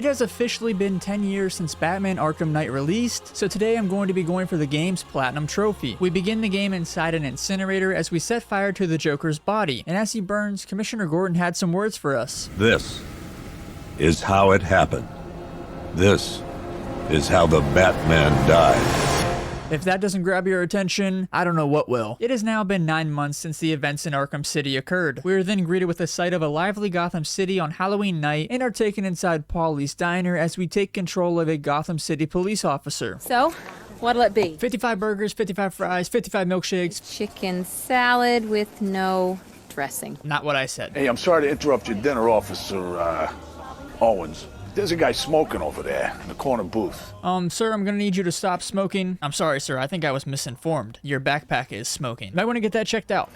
has officially been 10 years since Batman Arkham Knight released, so today I'm going to be going for the game's Platinum Trophy. We begin the game inside an incinerator as we set fire to the Joker's body, and as he burns, Commissioner Gordon had some words for us. This is how it happened. This is how the Batman died. If that doesn't grab your attention, I don't know what will. It has now been 9 months since the events in Arkham City occurred. We are then greeted with the sight of a lively Gotham City on Halloween night and are taken inside Paulie's diner as we take control of a Gotham City police officer. So, what'll it be? 55 burgers, 55 fries, 55 milkshakes. Chicken salad with no dressing. Not what I said. Hey, I'm sorry to interrupt your dinner, Officer, Owens. There's a guy smoking over there in the corner booth. Sir, I'm gonna need you to stop smoking. I'm sorry, sir. I think I was misinformed. Your backpack is smoking. You might want to get that checked out.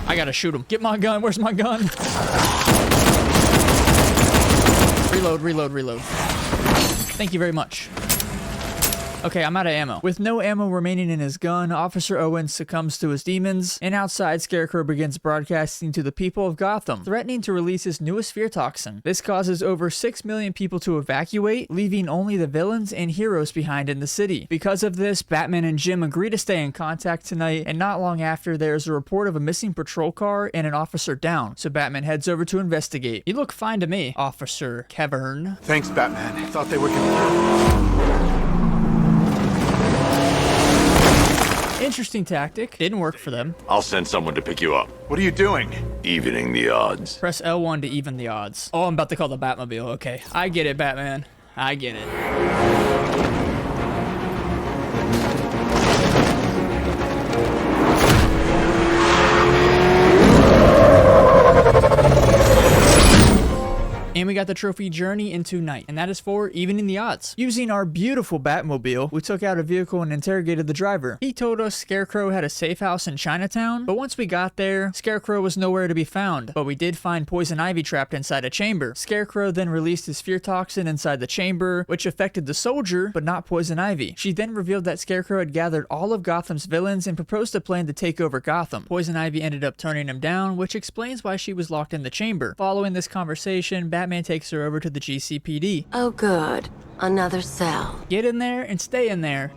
I gotta shoot him. Get my gun. Where's my gun? Reload, reload, reload. Thank you very much. Okay, I'm out of ammo. With no ammo remaining in his gun, Officer Owens succumbs to his demons, and outside, Scarecrow begins broadcasting to the people of Gotham, threatening to release his newest fear toxin. This causes over 6 million people to evacuate, leaving only the villains and heroes behind in the city. Because of this, Batman and Jim agree to stay in contact tonight, and not long after, there's a report of a missing patrol car and an officer down, so Batman heads over to investigate. You look fine to me, Officer Kevern. Thanks, Batman. I thought they were gonna... Interesting tactic. Didn't work for them. I'll send someone to pick you up. What are you doing? Evening the odds. Press L1 to even the odds. Oh, I'm about to call the Batmobile. Okay. I get it, Batman. I get it. And we got the trophy Journey into Night, and that is for evening the odds. Using our beautiful Batmobile, we took out a vehicle and interrogated the driver. He told us Scarecrow had a safe house in Chinatown, but once we got there, Scarecrow was nowhere to be found, but we did find Poison Ivy trapped inside a chamber. Scarecrow then released his fear toxin inside the chamber, which affected the soldier, but not Poison Ivy. She then revealed that Scarecrow had gathered all of Gotham's villains and proposed a plan to take over Gotham. Poison Ivy ended up turning him down, which explains why she was locked in the chamber. Following this conversation, Batman takes her over to the GCPD. Oh good, another cell. Get in there and stay in there.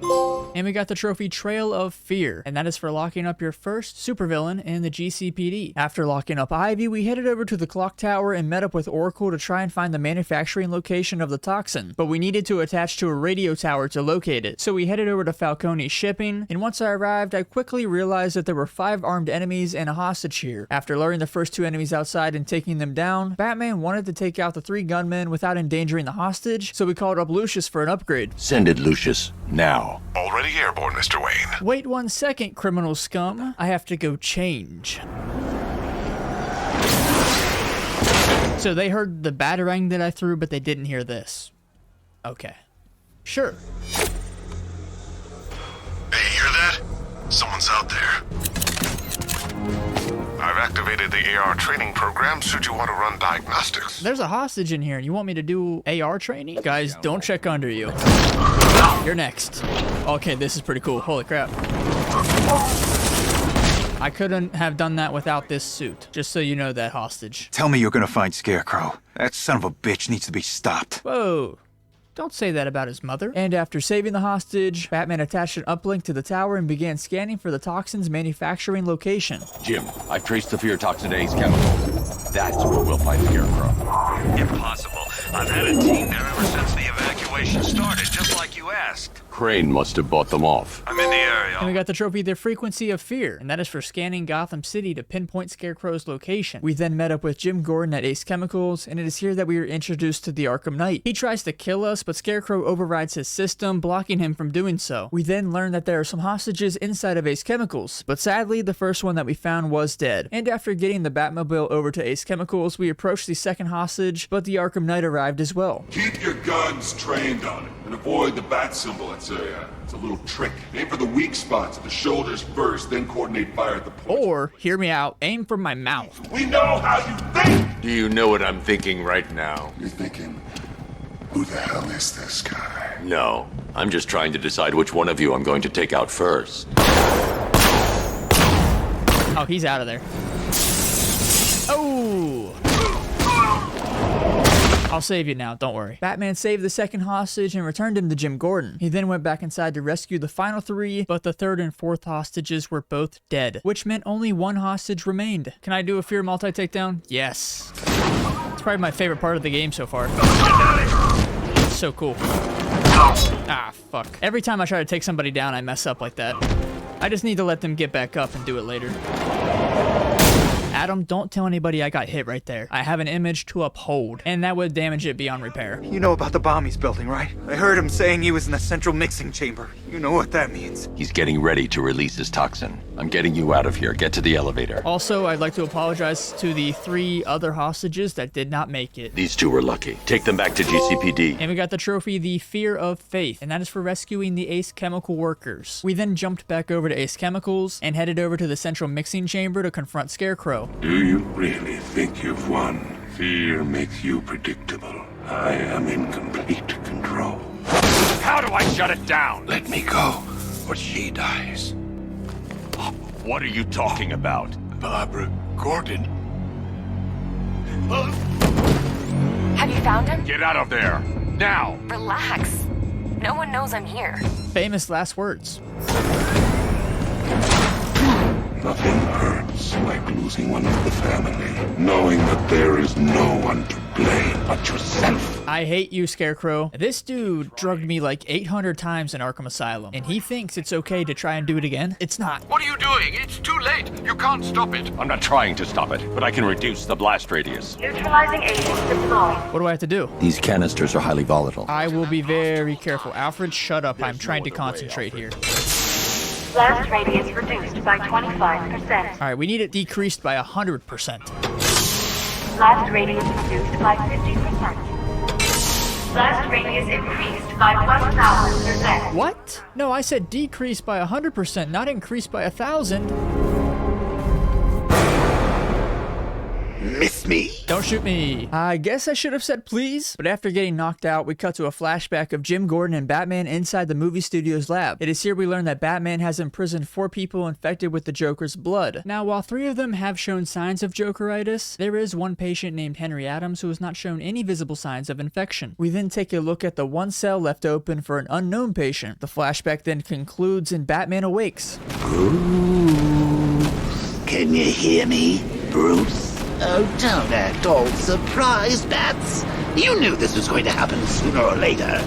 And we got the trophy Trail of Fear, and that is for locking up your first supervillain in the GCPD. After locking up Ivy, we headed over to the clock tower and met up with Oracle to try and find the manufacturing location of the toxin, but we needed to attach to a radio tower to locate it, so we headed over to Falcone Shipping, and once I arrived, I quickly realized that there were 5 armed enemies and a hostage here. After luring the first 2 enemies outside and taking them down, Batman wanted to take out the 3 gunmen without endangering the hostage, so we called up Lucius for an upgrade. Send it, Lucius, now. Already airborne, Mr. Wayne. Wait 1 second, criminal scum. I have to go change. So they heard the batarang that I threw, but they didn't hear this. Okay. Sure. Hey, you hear that? Someone's out there. I've activated the AR training program should you want to run diagnostics. There's a hostage in here, and you want me to do AR training? Guys, don't check under you. You're next. Okay, this is pretty cool. Holy crap. I couldn't have done that without this suit. Just so you know that, hostage. Tell me you're gonna find Scarecrow. That son of a bitch needs to be stopped. Whoa. Don't say that about his mother. And after saving the hostage, Batman attached an uplink to the tower and began scanning for the toxin's manufacturing location. Jim, I've traced the fear toxin to Ace Chemical. That's where we'll find Scarecrow. Impossible. I've had a team there ever since the evacuation started, just like you asked. Crane must have bought them off. I'm in the area. And we got the trophy The Frequency of Fear, and that is for scanning Gotham City to pinpoint Scarecrow's location. We then met up with Jim Gordon at Ace Chemicals, and it is here that we are introduced to the Arkham Knight. He tries to kill us, but Scarecrow overrides his system, blocking him from doing so. We then learn that there are some hostages inside of Ace Chemicals, but sadly, the first one that we found was dead. And after getting the Batmobile over to Ace Chemicals, we approached the second hostage, but the Arkham Knight arrived as well. Keep your guns trained on it, and avoid the bat symbol. It's a little trick. Aim for the weak spots at the shoulders first, then coordinate fire at the point. Or, hear me out, aim for my mouth. We know how you think! Do you know what I'm thinking right now? You're thinking, who the hell is this guy? No, I'm just trying to decide which one of you I'm going to take out first. Oh, he's out of there. Oh, I'll save you now, don't worry. Batman saved the second hostage and returned him to Jim Gordon. He then went back inside to rescue the final 3, but the third and fourth hostages were both dead, which meant only one hostage remained. Can I do a fear multi-takedown? Yes. It's probably my favorite part of the game so far. It's so cool. Ah, fuck. Every time I try to take somebody down, I mess up like that. I just need to let them get back up and do it later. Adam, don't tell anybody I got hit right there. I have an image to uphold, and that would damage it beyond repair. You know about the bomb he's building, right? I heard him saying he was in the central mixing chamber. You know what that means. He's getting ready to release his toxin. I'm getting you out of here. Get to the elevator. Also, I'd like to apologize to the 3 other hostages that did not make it. These 2 were lucky. Take them back to GCPD. And we got the trophy, the Fear of Faith, and that is for rescuing the Ace Chemical workers. We then jumped back over to Ace Chemicals and headed over to the central mixing chamber to confront Scarecrow. Do you really think you've won? Fear makes you predictable. I am in complete control. How do I shut it down? Let me go, or she dies. What are you talking about? Barbara Gordon. Have you found him? Get out of there! Now! Relax. No one knows I'm here. Famous last words. Nothing hurts like losing one of the family, knowing that there is no one to blame but yourself. I hate you, Scarecrow. This dude drugged me like 800 times in Arkham Asylum, and he thinks it's okay to try and do it again. It's not. What are you doing? It's too late. You can't stop it. I'm not trying to stop it, but I can reduce the blast radius. Neutralizing agent deployed. What do I have to do? These canisters are highly volatile. I will be very careful. Alfred, shut up. I'm trying to concentrate here. Blast radius reduced by 25%. All right, we need it decreased by 100%. Blast radius reduced by 50%. Blast radius increased by 1,000%. What? No, I said decreased by 100%, not increased by 1,000. Miss me? Don't shoot me. I guess I should have said please. But after getting knocked out, we cut to a flashback of Jim Gordon and Batman inside the movie studio's lab. It is here we learn that Batman has imprisoned 4 people infected with the Joker's blood. Now, while 3 of them have shown signs of Jokeritis, there is one patient named Henry Adams who has not shown any visible signs of infection. We then take a look at the one cell left open for an unknown patient. The flashback then concludes and Batman awakes. Bruce, can you hear me, Bruce? Oh, don't act all surprised, Bats. You knew this was going to happen sooner or later.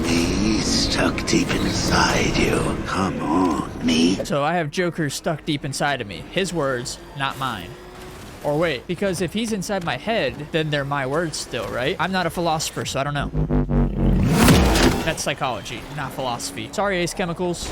Me stuck deep inside you. Come on, me. So I have Joker stuck deep inside of me. His words, not mine. Or wait, because if he's inside my head, then they're my words still, right? I'm not a philosopher, so I don't know. That's psychology, not philosophy. Sorry, Ace Chemicals.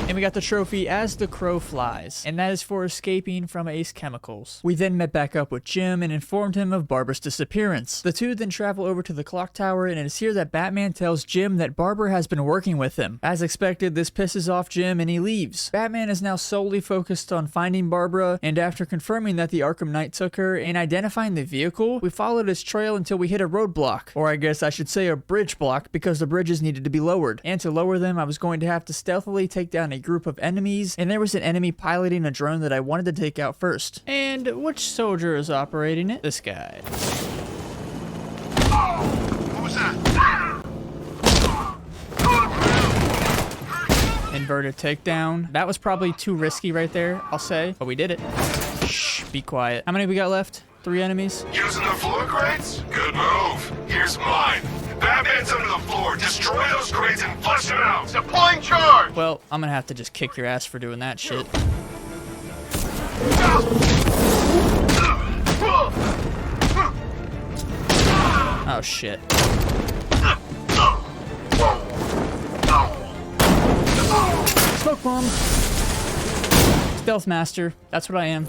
And we got the trophy As the Crow Flies, and that is for escaping from Ace Chemicals. We then met back up with Jim and informed him of Barbara's disappearance. The 2 then travel over to the clock tower, and it is here that Batman tells Jim that Barbara has been working with him. As expected, this pisses off Jim and he leaves. Batman is now solely focused on finding Barbara, and after confirming that the Arkham Knight took her and identifying the vehicle, we followed his trail until we hit a roadblock, or I guess I should say a bridge block, because the bridges needed to be lowered. And to lower them, I was going to have to stealthily take down a group of enemies, and there was an enemy piloting a drone that I wanted to take out first. And which soldier is operating it? This guy. Who's that? Inverted takedown. That was probably too risky right there, I'll say, but we did it. Shh, be quiet. How many we got left? 3 enemies? Using the floor crates? Good move. Here's mine. Batman's under the floor. Destroy those crates and flush them out. Deploying charge. Well, I'm gonna have to just kick your ass for doing that shit. Oh shit. Smoke bomb. Stealth Master, that's what I am.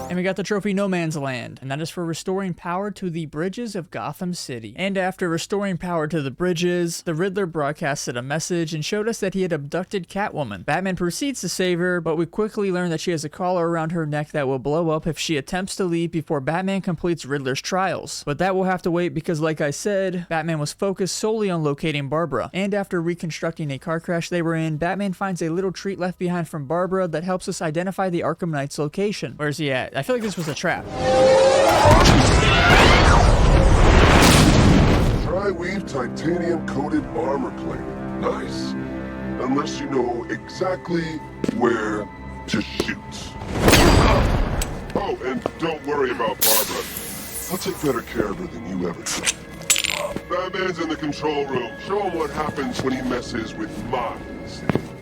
And we got the trophy No Man's Land, and that is for restoring power to the bridges of Gotham City. And after restoring power to the bridges, the Riddler broadcasted a message and showed us that he had abducted Catwoman. Batman proceeds to save her, but we quickly learn that she has a collar around her neck that will blow up if she attempts to leave before Batman completes Riddler's trials. But that will have to wait because, like I said, Batman was focused solely on locating Barbara. And after reconstructing a car crash they were in, Batman finds a little treat left behind from Barbara that helps us identify the Arkham Knight's location. Where's he at? I feel like this was a trap. titanium-coated armor plating. Nice. Unless you know exactly where to shoot. Oh, and don't worry about Barbara. I'll take better care of her than you ever did. Batman's in the control room. Show him what happens when he messes with mine.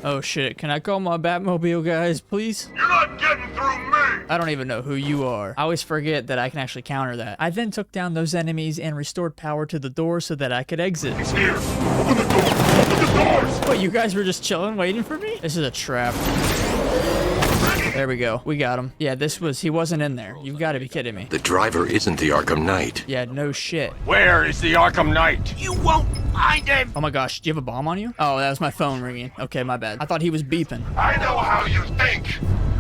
Oh shit, can I call my Batmobile, guys, please? You're not getting through me! I don't even know who you are. I always forget that I can actually counter that. I then took down those enemies and restored power to the door so that I could exit. He's here! Open the door! Open the doors! What, you guys were just chilling waiting for me? This is a trap. There we go. We got him. Yeah, he wasn't in there. You've got to be kidding me. The driver isn't the Arkham Knight. Yeah, no shit. Where is the Arkham Knight? You won't find him! Oh my gosh, do you have a bomb on you? Oh, that was my phone ringing. Okay, my bad. I thought he was beeping. I know how you think,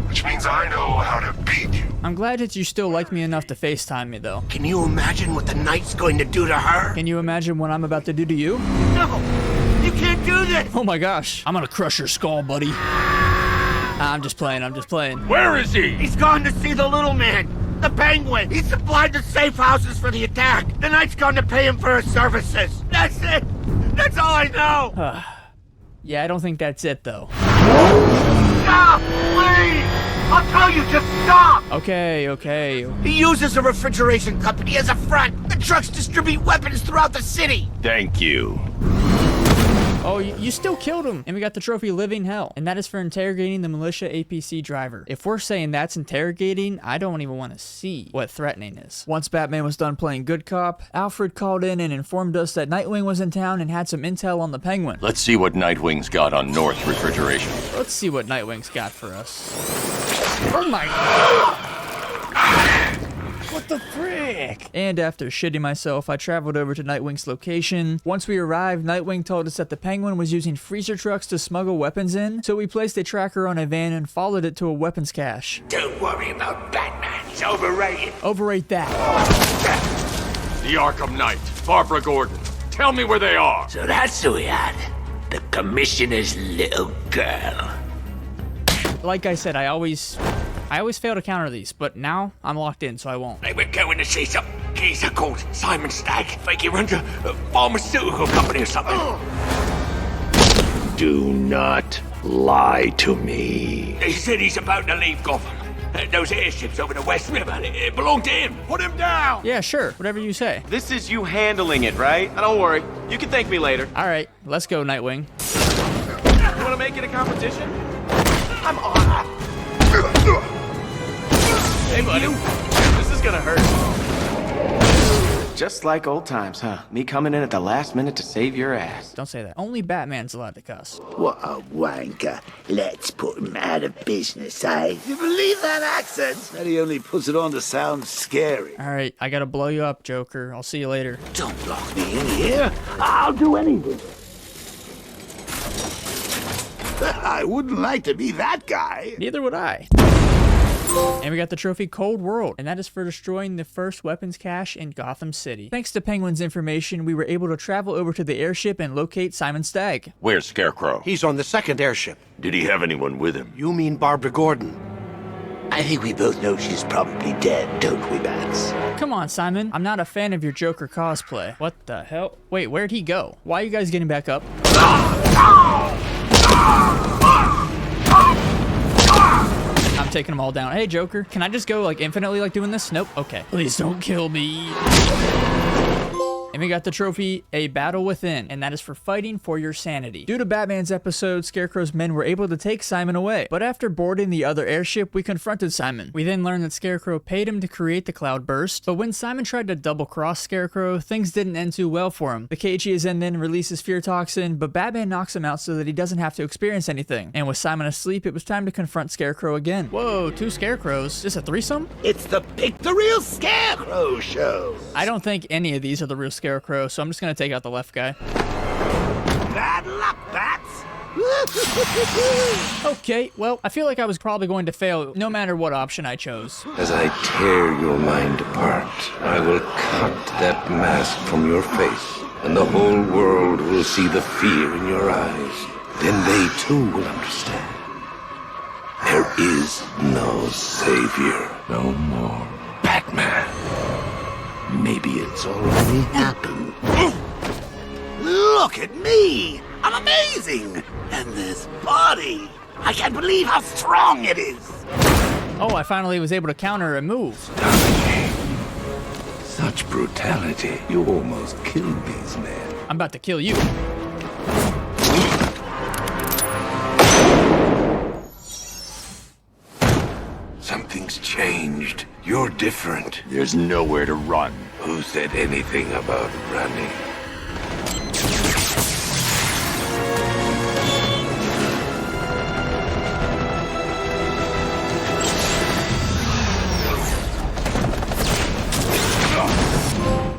which means I know how to beat you. I'm glad that you still like me enough to FaceTime me, though. Can you imagine what the Knight's going to do to her? Can you imagine what I'm about to do to you? No! You can't do this! Oh my gosh, I'm gonna crush your skull, buddy. I'm just playing. Where is he? He's gone to see the little man, the Penguin. He supplied the safe houses for the attack. The Knight's gone to pay him for his services. That's it. That's all I know. Yeah, I don't think that's it, though. Stop, please. I'll tell you, just stop. Okay. He uses a refrigeration company as a front. The trucks distribute weapons throughout the city. Thank you. Oh, you still killed him. And we got the trophy Living Hell. And that is for interrogating the militia APC driver. If we're saying that's interrogating, I don't even want to see what threatening is. Once Batman was done playing good cop, Alfred called in and informed us that Nightwing was in town and had some intel on the Penguin. Let's see what Nightwing's got on North Refrigeration. Let's see what Nightwing's got for us. Oh my God. What the frick? And after shitting myself, I traveled over to Nightwing's location. Once we arrived, Nightwing told us that the Penguin was using freezer trucks to smuggle weapons in, so we placed a tracker on a van and followed it to a weapons cache. Don't worry about Batman. He's overrated. Overrate that. The Arkham Knight, Barbara Gordon. Tell me where they are. So that's who we had. The Commissioner's little girl. Like I said, I always fail to counter these, but now I'm locked in, so I won't. They were going to see some geezer called Simon Stagg. Think he runs a pharmaceutical company or something. Do not lie to me. They said he's about to leave Gotham. Those airships over the West River, it belonged to him. Put him down! Yeah, sure. Whatever you say. This is you handling it, right? Don't worry. You can thank me later. All right, let's go, Nightwing. You want to make it a competition? I'm on. Hey, buddy. This is gonna hurt. Just like old times, huh? Me coming in at the last minute to save your ass. Don't say that. Only Batman's allowed to cuss. What a wanker. Let's put him out of business, eh? You believe that accent? That he only puts it on to sound scary. All right, I gotta blow you up, Joker. I'll see you later. Don't lock me in here. I'll do anything. I wouldn't like to be that guy. Neither would I. And we got the trophy Cold World, and that is for destroying the first weapons cache in Gotham City. Thanks to Penguin's information, we were able to travel over to the airship and locate Simon Stagg. Where's Scarecrow? He's on the second airship. Did he have anyone with him? You mean Barbara Gordon? I think we both know she's probably dead, don't we, Bats? Come on, Simon. I'm not a fan of your Joker cosplay. What the hell? Wait, where'd he go? Why are you guys getting back up? I'm taking them all down. Hey, Joker, can I just go, like, infinitely, like, doing this? Nope. Okay. Please don't kill me. And we got the trophy, A Battle Within, and that is for fighting for your sanity. Due to Batman's episode, Scarecrow's men were able to take Simon away, but after boarding the other airship, we confronted Simon. We then learned that Scarecrow paid him to create the cloud burst, but when Simon tried to double-cross Scarecrow, things didn't end too well for him. The KGSN then releases fear toxin, but Batman knocks him out so that he doesn't have to experience anything. And with Simon asleep, it was time to confront Scarecrow again. Whoa, 2 Scarecrows. Is this a threesome? It's the Pick the Real Scarecrow show. I don't think any of these are the real Scarecrow, so I'm just gonna take out the left guy. Bad luck, Bats. Okay, well, I feel like I was probably going to fail no matter what option I chose. As I tear your mind apart, I will cut that mask from your face, and the whole world will see the fear in your eyes. Then they too will understand. There is no savior, no more Batman. Maybe it's already happened. Look at me! I'm amazing! And this body! I can't believe how strong it is! Oh, I finally was able to counter and move. Such brutality. You almost killed these men. I'm about to kill you. Something's changed. You're different. There's nowhere to run. Who said anything about running?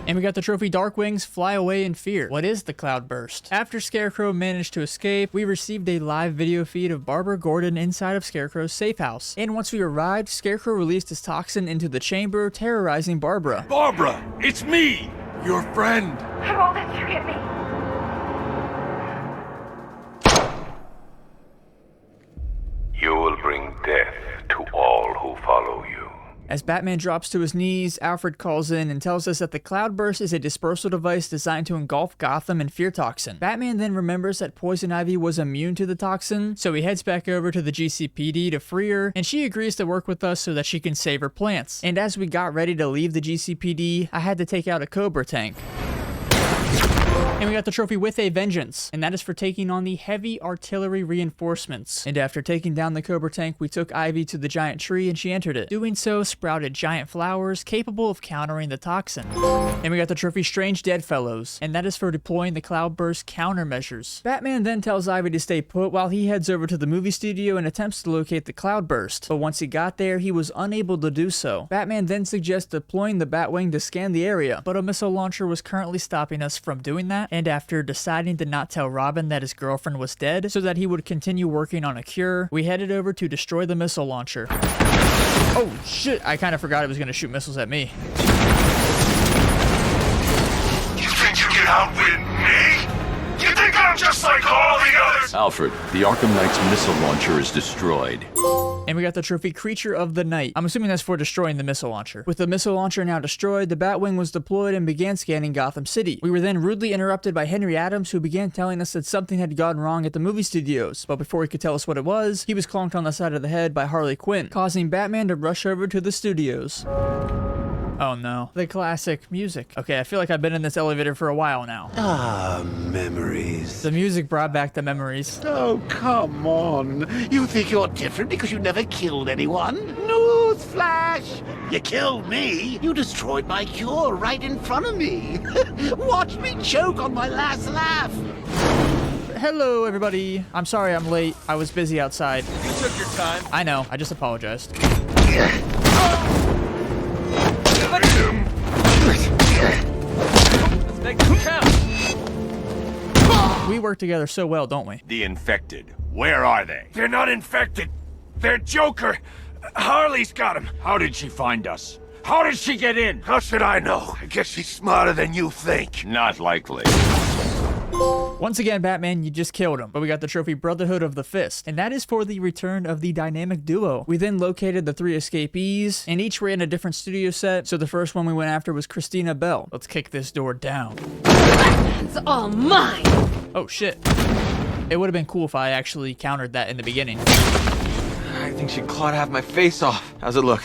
And we got the trophy Darkwing's Fly Away in Fear. What is the Cloudburst? After Scarecrow managed to escape, we received a live video feed of Barbara Gordon inside of Scarecrow's safe house. And once we arrived, Scarecrow released his toxin into the chamber, terrorizing Barbara. Barbara, it's me, your friend. I won't let you get me. You will bring death to all who follow you. As Batman drops to his knees, Alfred calls in and tells us that the Cloudburst is a dispersal device designed to engulf Gotham in fear toxin. Batman then remembers that Poison Ivy was immune to the toxin, so he heads back over to the GCPD to free her, and she agrees to work with us so that she can save her plants. And as we got ready to leave the GCPD, I had to take out a Cobra tank. And we got the trophy With a Vengeance, and that is for taking on the heavy artillery reinforcements. And after taking down the Cobra tank, we took Ivy to the giant tree and she entered it. Doing so sprouted giant flowers capable of countering the toxin. And we got the trophy Strange Deadfellows, and that is for deploying the Cloudburst countermeasures. Batman then tells Ivy to stay put while he heads over to the movie studio and attempts to locate the Cloudburst, but once he got there, he was unable to do so. Batman then suggests deploying the Batwing to scan the area, but a missile launcher was currently stopping us from doing that. And after deciding to not tell Robin that his girlfriend was dead so that he would continue working on a cure, we headed over to destroy the missile launcher. Oh shit, I kind of forgot it was going to shoot missiles at me. You think you can outwit me? You think I'm just like all the others? Alfred, the Arkham Knight's missile launcher is destroyed. And we got the trophy Creature of the Night. I'm assuming that's for destroying the missile launcher. With the missile launcher now destroyed, the Batwing was deployed and began scanning Gotham City. We were then rudely interrupted by Henry Adams, who began telling us that something had gone wrong at the movie studios. But before he could tell us what it was, he was clonked on the side of the head by Harley Quinn, causing Batman to rush over to the studios. Oh no, the classic music. Okay, I feel like I've been in this elevator for a while now. Ah, memories. The music brought back the memories. Oh, come on. You think you're different because you never killed anyone? Newsflash! You killed me. You destroyed my cure right in front of me. Watch me choke on my last laugh. Hello, everybody. I'm sorry I'm late. I was busy outside. You took your time. I know. I just apologized. Let's make it count. We work together so well, don't we? The infected. Where are they? They're not infected. They're Joker. Harley's got him. How did she find us? How did she get in? How should I know? I guess she's smarter than you think. Not likely. Once again, Batman, you just killed him. But we got the trophy Brotherhood of the Fist, and that is for the return of the dynamic duo. We then located the 3 escapees, and each ran a different studio set, so the first one we went after was Christina Bell. Let's kick this door down. It's all mine! Oh shit. It would have been cool if I actually countered that in the beginning. I think she clawed half my face off. How's it look?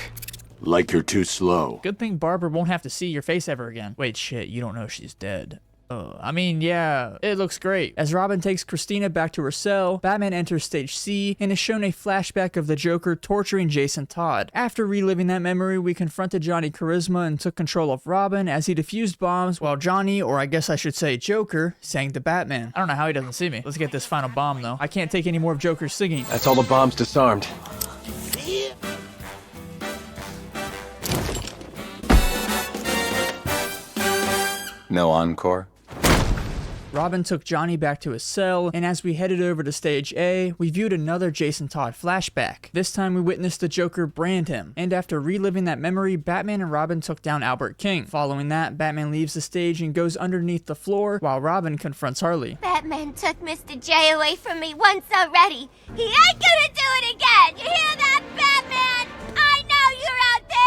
Like you're too slow. Good thing Barbara won't have to see your face ever again. Wait, shit, you don't know she's dead. I mean, yeah, it looks great. As Robin takes Christina back to her cell, Batman enters Stage C and is shown a flashback of the Joker torturing Jason Todd. After reliving that memory, we confronted Johnny Charisma and took control of Robin as he defused bombs while Johnny, or I guess I should say Joker, sang to Batman. I don't know how he doesn't see me. Let's get this final bomb though. I can't take any more of Joker's singing. That's all the bombs disarmed. No encore? Robin took Johnny back to his cell, and as we headed over to Stage A, we viewed another Jason Todd flashback. This time we witnessed the Joker brand him, and after reliving that memory, Batman and Robin took down Albert King. Following that, Batman leaves the stage and goes underneath the floor, while Robin confronts Harley. Batman took Mr. J away from me once already. He ain't gonna do it again! You hear that, Batman? I know you're out there!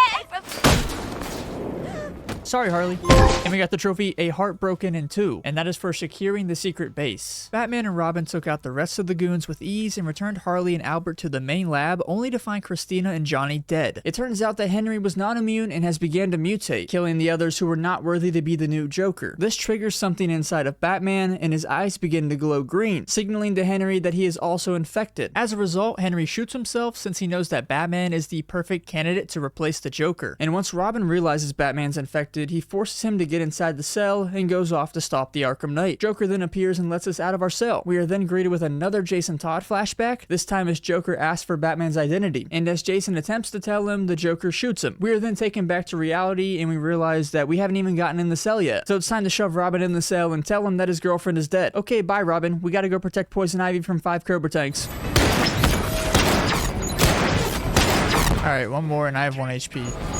sorry, Harley. And we got the trophy, A Heart Broken in Two, and that is for securing the secret base. Batman and Robin took out the rest of the goons with ease and returned Harley and Albert to the main lab, only to find Christina and Johnny dead. It turns out that Henry was not immune and has begun to mutate, killing the others who were not worthy to be the new Joker. This triggers something inside of Batman, and his eyes begin to glow green, signaling to Henry that he is also infected. As a result, Henry shoots himself since he knows that Batman is the perfect candidate to replace the Joker. And once Robin realizes Batman's infected, he forces him to get inside the cell and goes off to stop the Arkham Knight. Joker then appears and lets us out of our cell. We are then greeted with another Jason Todd flashback, this time as Joker asks for Batman's identity, and as Jason attempts to tell him, the Joker shoots him. We are then taken back to reality and we realize that we haven't even gotten in the cell yet. So it's time to shove Robin in the cell and tell him that his girlfriend is dead. Okay, bye Robin. We gotta go protect Poison Ivy from 5 Cobra tanks. Alright, one more and I have 1 HP.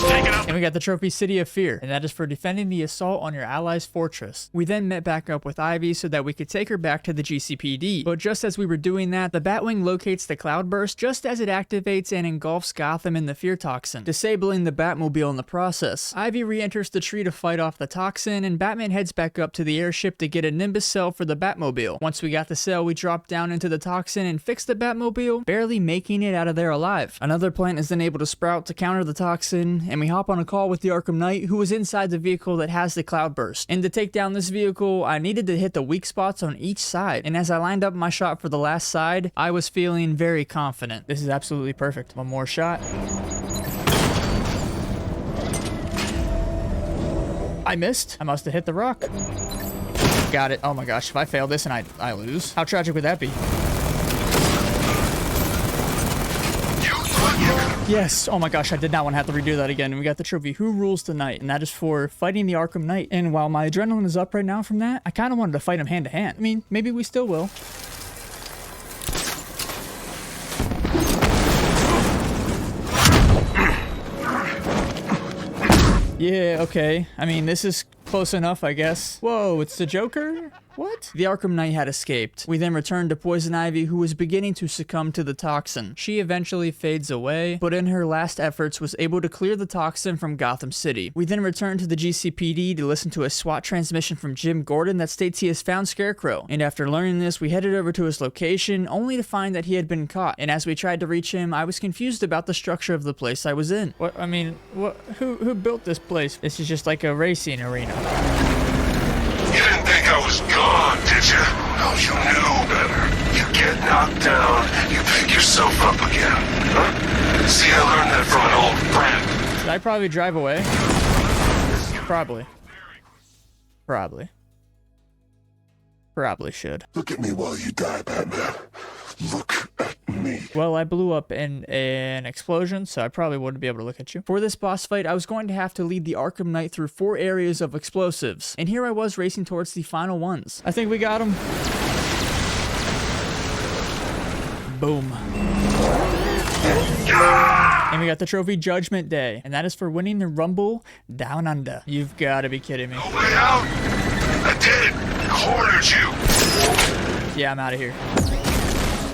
And we got the trophy City of Fear, and that is for defending the assault on your allies' fortress. We then met back up with Ivy so that we could take her back to the GCPD, but just as we were doing that, the Batwing locates the Cloudburst just as it activates and engulfs Gotham in the fear toxin, disabling the Batmobile in the process. Ivy re-enters the tree to fight off the toxin, and Batman heads back up to the airship to get a Nimbus cell for the Batmobile. Once we got the cell, we dropped down into the toxin and fixed the Batmobile, barely making it out of there alive. Another plant is then able to sprout to counter the toxin, and we hop on a call with the Arkham Knight, who was inside the vehicle that has the Cloudburst. And to take down this vehicle, I needed to hit the weak spots on each side, and as I lined up my shot for the last side, I was feeling very confident. This is absolutely perfect. One more shot. I missed. I must have hit the rock. Got it. Oh my gosh, if I fail this and I lose, how tragic would that be? Yes, oh my gosh, I did not want to have to redo that again. And we got the trophy, Who Rules Tonight? And that is for fighting the Arkham Knight. And while my adrenaline is up right now from that, I kind of wanted to fight him hand to hand. I mean, maybe we still will. Yeah, okay. I mean, this is close enough, I guess. Whoa, it's the Joker? What? The Arkham Knight had escaped. We then returned to Poison Ivy, who was beginning to succumb to the toxin. She eventually fades away, but in her last efforts was able to clear the toxin from Gotham City. We then returned to the GCPD to listen to a SWAT transmission from Jim Gordon that states he has found Scarecrow. And after learning this, we headed over to his location, only to find that he had been caught. And as we tried to reach him, I was confused about the structure of the place I was in. What? I mean, what? Who built this place? This is just like a racing arena. You didn't think I was gone, did you? Oh, you knew better. You get knocked down, you pick yourself up again. Huh? See, I learned that from an old friend. Should I probably drive away? Probably should. Look at me while you die, Batman. Look at me. Well, I blew up in an explosion, so I probably wouldn't be able to look at you. For this boss fight, I was going to have to lead the Arkham Knight through 4 areas of explosives. And here I was racing towards the final ones. I think we got him. Boom. And we got the trophy Judgment Day. And that is for winning the Rumble Down Under. You've got to be kidding me. No way out. I did it. Cornered you. Yeah, I'm out of here.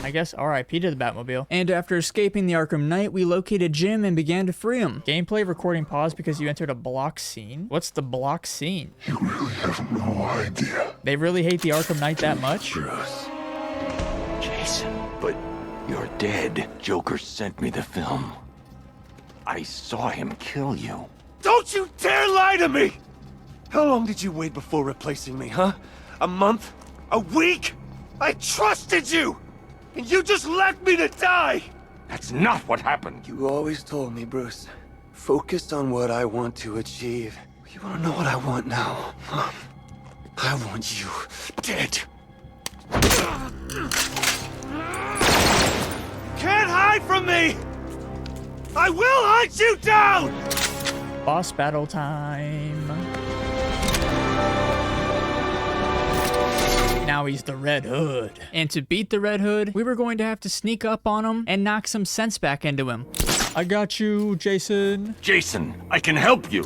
I guess RIP to the Batmobile. And after escaping the Arkham Knight, we located Jim and began to free him. Gameplay recording paused because you entered a block scene. What's the block scene? You really have no idea. They really hate the Arkham Knight that much? Bruce. Jason, but you're dead. Joker sent me the film. I saw him kill you. Don't you dare lie to me! How long did you wait before replacing me, huh? A month? A week? I trusted you! And you just left me to die! That's not what happened. You always told me, Bruce. Focus on what I want to achieve. You wanna know what I want now? Huh? I want you dead. Can't hide from me! I will hunt you down! Boss battle time. Now he's the Red Hood. And to beat the Red Hood, we were going to have to sneak up on him and knock some sense back into him. I got you, Jason. Jason, I can help you.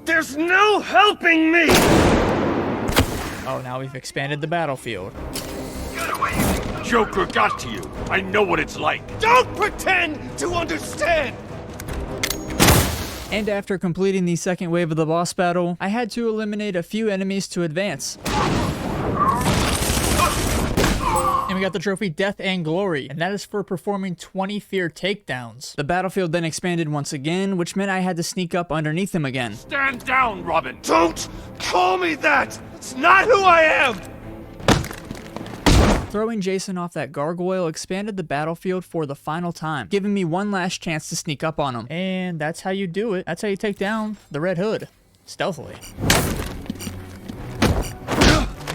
There's no helping me! Oh, now we've expanded the battlefield. Joker got to you. I know what it's like. Don't pretend to understand! And after completing the second wave of the boss battle, I had to eliminate a few enemies to advance. And we got the trophy Death and Glory, and that is for performing 20 fear takedowns. The battlefield then expanded once again, which meant I had to sneak up underneath him again. Stand down, Robin! Don't call me that! It's not who I am! Throwing Jason off that gargoyle expanded the battlefield for the final time, giving me one last chance to sneak up on him. And that's how you do it. That's how you take down the Red Hood. Stealthily.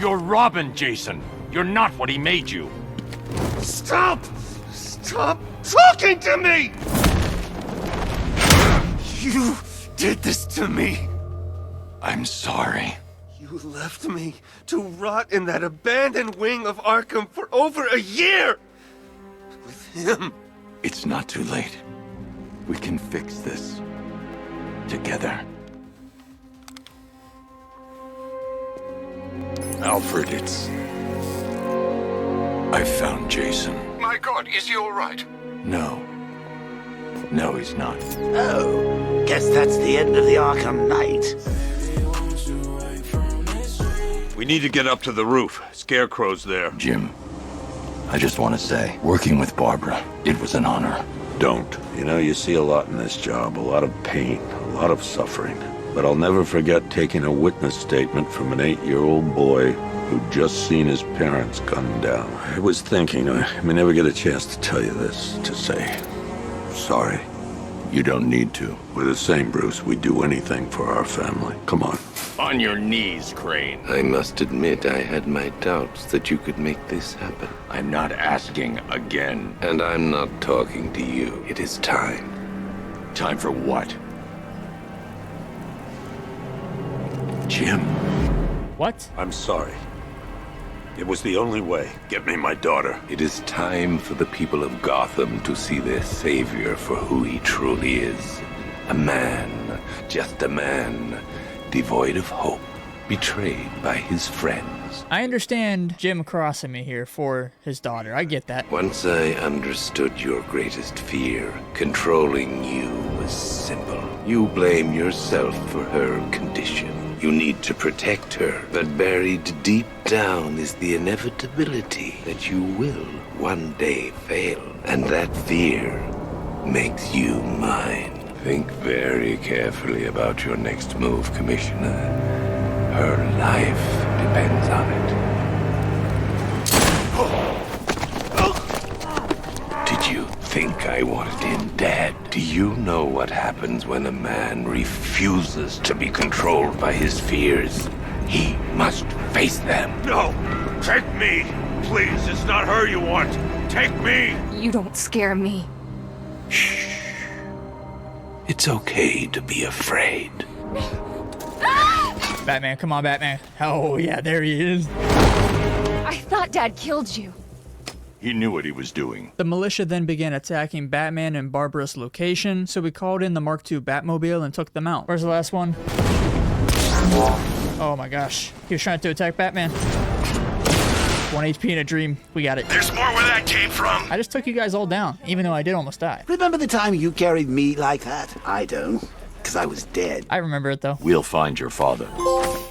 You're Robin, Jason. You're not what he made you. Stop! Stop talking to me! You did this to me. I'm sorry. You left me to rot in that abandoned wing of Arkham for over a year! With him. It's not too late. We can fix this. Together. Alfred, I found Jason. My God, is he all right? No. No, he's not. Oh, guess that's the end of the Arkham Knight. We need to get up to the roof. Scarecrow's there. Jim, I just want to say, working with Barbara, it was an honor. Don't. You know, you see a lot in this job. A lot of pain, a lot of suffering. But I'll never forget taking a witness statement from an 8-year-old boy who'd just seen his parents gunned down. I was thinking, I may never get a chance to tell you this, to say sorry. You don't need to. We're the same, Bruce. We'd do anything for our family. Come on. On your knees, Crane. I must admit I had my doubts that you could make this happen. I'm not asking again. And I'm not talking to you. It is time. Time for what? Jim. What? I'm sorry. It was the only way. Get me my daughter. It is time for the people of Gotham to see their savior for who he truly is. A man, just a man, devoid of hope, betrayed by his friends. I understand Jim crossing me here for his daughter. I get that. Once I understood your greatest fear, controlling you was simple. You blame yourself for her condition. You need to protect her, but buried deep down is the inevitability that you will one day fail. And that fear makes you mine. Think very carefully about your next move, Commissioner. Her life depends on it. Did you think I wanted him dead? Do you know what happens when a man refuses to be controlled by his fears? He must face them. No! Take me! Please, it's not her you want. Take me! You don't scare me. Shh. It's okay to be afraid. Batman, come on, Batman. Oh, yeah, there he is. I thought Dad killed you. He knew what he was doing. The militia then began attacking Batman and Barbara's location, so we called in the Mark II Batmobile and took them out. Where's the last one? Oh my gosh. He was trying to attack Batman. 1 HP in a dream. We got it. There's more where that came from. I just took you guys all down, even though I did almost die. Remember the time you carried me like that? I don't, because I was dead. I remember it though. We'll find your father.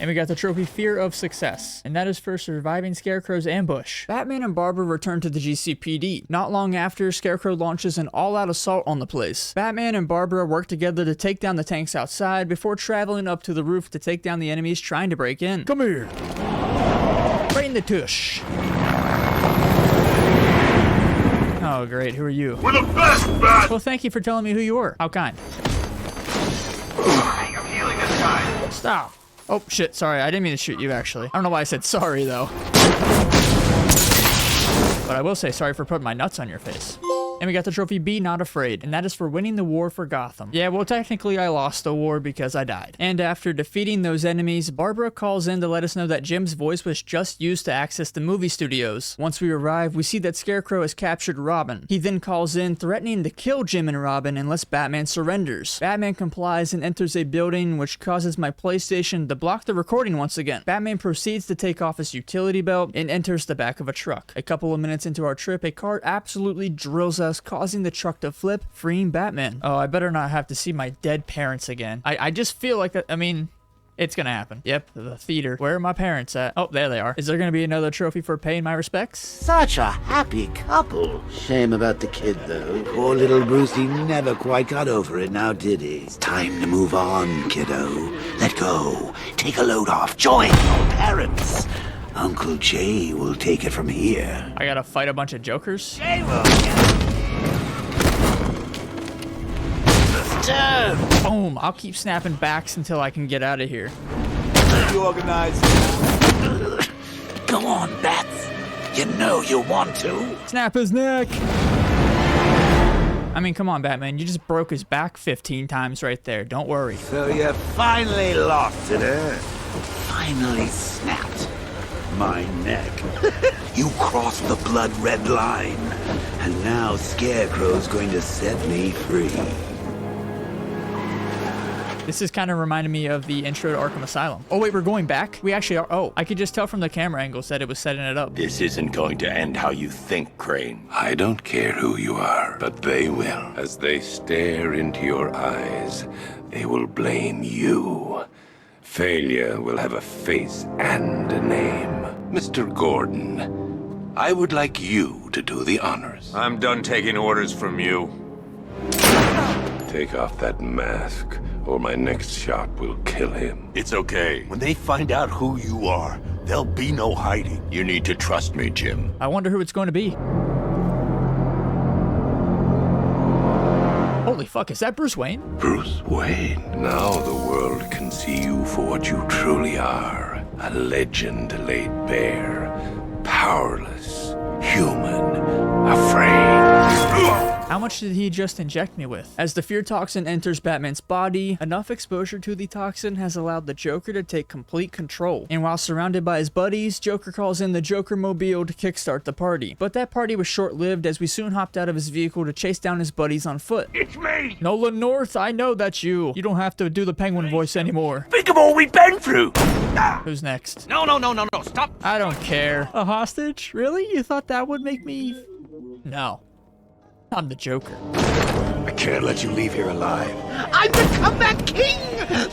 And we got the trophy Fear of Success, and that is for surviving Scarecrow's ambush. Batman and Barbara return to the GCPD. Not long after, Scarecrow launches an all-out assault on the place. Batman and Barbara work together to take down the tanks outside before traveling up to the roof to take down the enemies trying to break in. Come here. Right in the tush. Oh great, who are you? We're the best, Bat! Well, thank you for telling me who you were. How kind. I'm healing this guy. Stop. Oh, shit, sorry. I didn't mean to shoot you, actually. I don't know why I said sorry, though. But I will say sorry for putting my nuts on your face. And we got the trophy Be Not Afraid, and that is for winning the war for Gotham. Yeah, well, technically I lost the war because I died. And after defeating those enemies, Barbara calls in to let us know that Jim's voice was just used to access the movie studios. Once we arrive, we see that Scarecrow has captured Robin. He then calls in, threatening to kill Jim and Robin unless Batman surrenders. Batman complies and enters a building, which causes my PlayStation to block the recording once again. Batman proceeds to take off his utility belt and enters the back of a truck. A couple of minutes into our trip, a car absolutely drills out thus causing the truck to flip, freeing Batman. Oh, I better not have to see my dead parents again. I just feel like that, I mean, it's gonna happen. Yep, the theater. Where are my parents at? Oh, there they are. Is there gonna be another trophy for paying my respects? Such a happy couple. Shame about the kid, though. Poor little Brucey never quite got over it now, did he? It's time to move on, kiddo. Let go. Take a load off. Join your parents. Uncle Jay will take it from here. I gotta fight a bunch of jokers? Jay will get Boom! I'll keep snapping backs until I can get out of here. You organized. Come on, Bats. You know you want to. Snap his neck! I mean, come on, Batman. You just broke his back 15 times right there. Don't worry. So you finally lost it, eh? Finally snapped my neck. You crossed the blood-red line. And now Scarecrow's going to set me free. This is kind of reminding me of the intro to Arkham Asylum. Oh wait, we're going back? We actually are. Oh, I could just tell from the camera angles that it was setting it up. This isn't going to end how you think, Crane. I don't care who you are, but they will. As they stare into your eyes, they will blame you. Failure will have a face and a name. Mr. Gordon, I would like you to do the honors. I'm done taking orders from you. Take off that mask, or my next shot will kill him. It's okay. When they find out who you are, there'll be no hiding. You need to trust me, Jim. I wonder who it's going to be. Holy fuck, is that Bruce Wayne? Bruce Wayne. Now the world can see you for what you truly are. A legend laid bare. Powerless. Human. Afraid. How much did he just inject me with? As the fear toxin enters Batman's body, enough exposure to the toxin has allowed the Joker to take complete control. And while surrounded by his buddies, Joker calls in the Joker Mobile to kickstart the party. But that party was short-lived as we soon hopped out of his vehicle to chase down his buddies on foot. It's me! Nolan North, I know that's you. You don't have to do the Penguin voice anymore. Think of all we've been through! Who's next? No, stop! I don't care. A hostage? Really? You thought that would make me... No. I'm the Joker. I can't let you leave here alive. I'm the comeback king!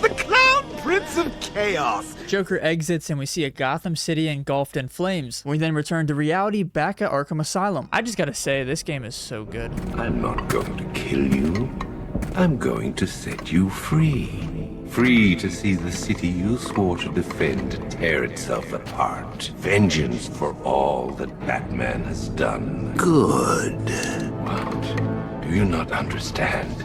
The clown prince of chaos! Joker exits and we see a Gotham City engulfed in flames. We then return to reality back at Arkham Asylum. I just gotta say, this game is so good. I'm not going to kill you. I'm going to set you free. Free to see the city you swore to defend tear itself apart. Vengeance for all that Batman has done. Good. What? Do you not understand?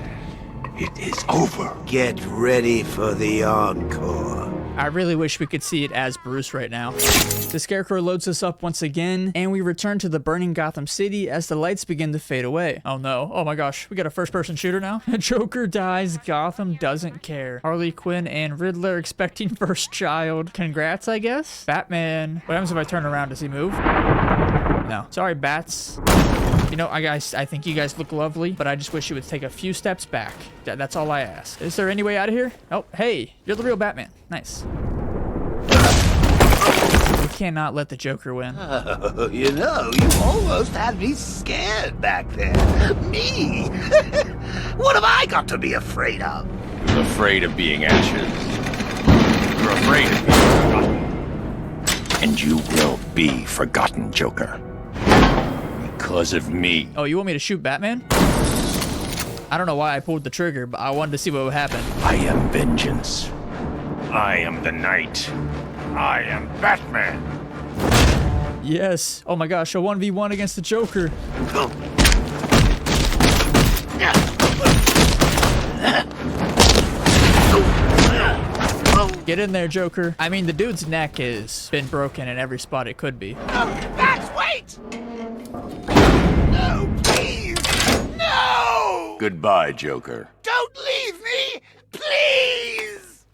It is over. Get ready for the encore. I really wish we could see it as Bruce right now. The Scarecrow loads us up once again, and we return to the burning Gotham City as the lights begin to fade away. Oh no, oh my gosh, we got a first-person shooter now? Joker dies, Gotham doesn't care. Harley Quinn and Riddler expecting first child. Congrats, I guess? Batman. What happens if I turn around? Does he move? No. Sorry, Bats. You know, I think you guys look lovely, but I just wish you would take a few steps back. That's all I ask. Is there any way out of here? Oh, hey, you're the real Batman. Nice. We cannot let the Joker win. Oh, you know, you almost had me scared back there. Me? What have I got to be afraid of? You're afraid of being ashes. You're afraid of being forgotten. And you will be forgotten, Joker. Because of me. Oh, you want me to shoot Batman? I don't know why I pulled the trigger, but I wanted to see what would happen. I am vengeance. I am the Knight. I am Batman. Yes. Oh my gosh, a 1v1 against the Joker. Get in there, Joker. I mean, the dude's neck has been broken in every spot it could be. Bats, wait! No, please! No! Goodbye, Joker. Don't leave me! Please!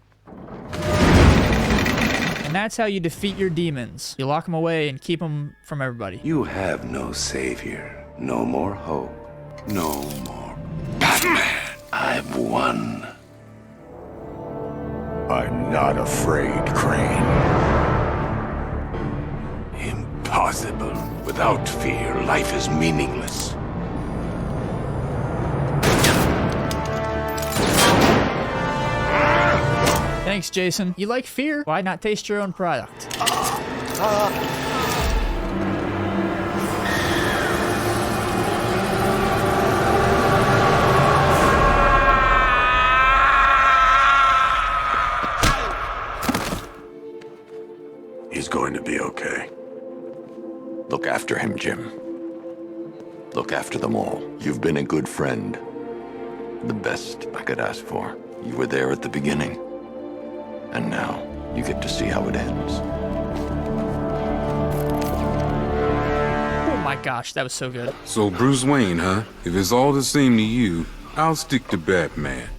And that's how you defeat your demons. You lock them away and keep them from everybody. You have no savior, no more hope, no more Batman. I've won. I'm not afraid, Crane. Impossible. Without fear, life is meaningless. Thanks, Jason. You like fear? Why not taste your own product? He's going to be okay. Look after him, Jim. Look after them all. You've been a good friend. The best I could ask for. You were there at the beginning. And now, you get to see how it ends. Oh my gosh, that was so good. So Bruce Wayne, huh? If it's all the same to you, I'll stick to Batman.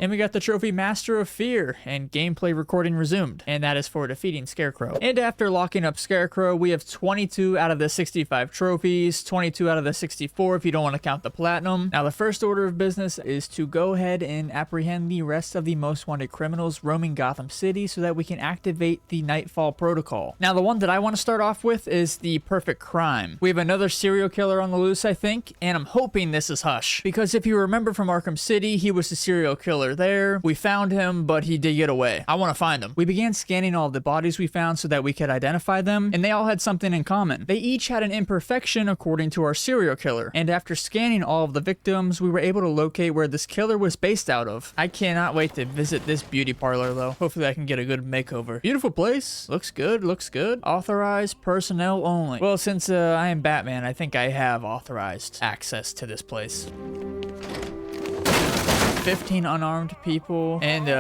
And we got the trophy Master of Fear, and gameplay recording resumed, and that is for defeating Scarecrow. And after locking up Scarecrow, we have 22 out of the 65 trophies, 22 out of the 64 if you don't want to count the platinum. Now the first order of business is to go ahead and apprehend the rest of the most wanted criminals roaming Gotham City so that we can activate the Nightfall Protocol. Now the one that I want to start off with is the perfect crime. We have another serial killer on the loose, I think, and I'm hoping this is Hush, because if you remember from Arkham City, he was the serial killer there. We found him, but he did get away. I want to find him. We began scanning all the bodies we found so that we could identify them, and they all had something in common. They each had an imperfection according to our serial killer, and after scanning all of the victims, we were able to locate where this killer was based out of. I cannot wait to visit this beauty parlor though. Hopefully I can get a good makeover. Beautiful place. Looks good, looks good. Authorized personnel only. Well, since I am Batman, I think I have authorized access to this place. 15 unarmed people and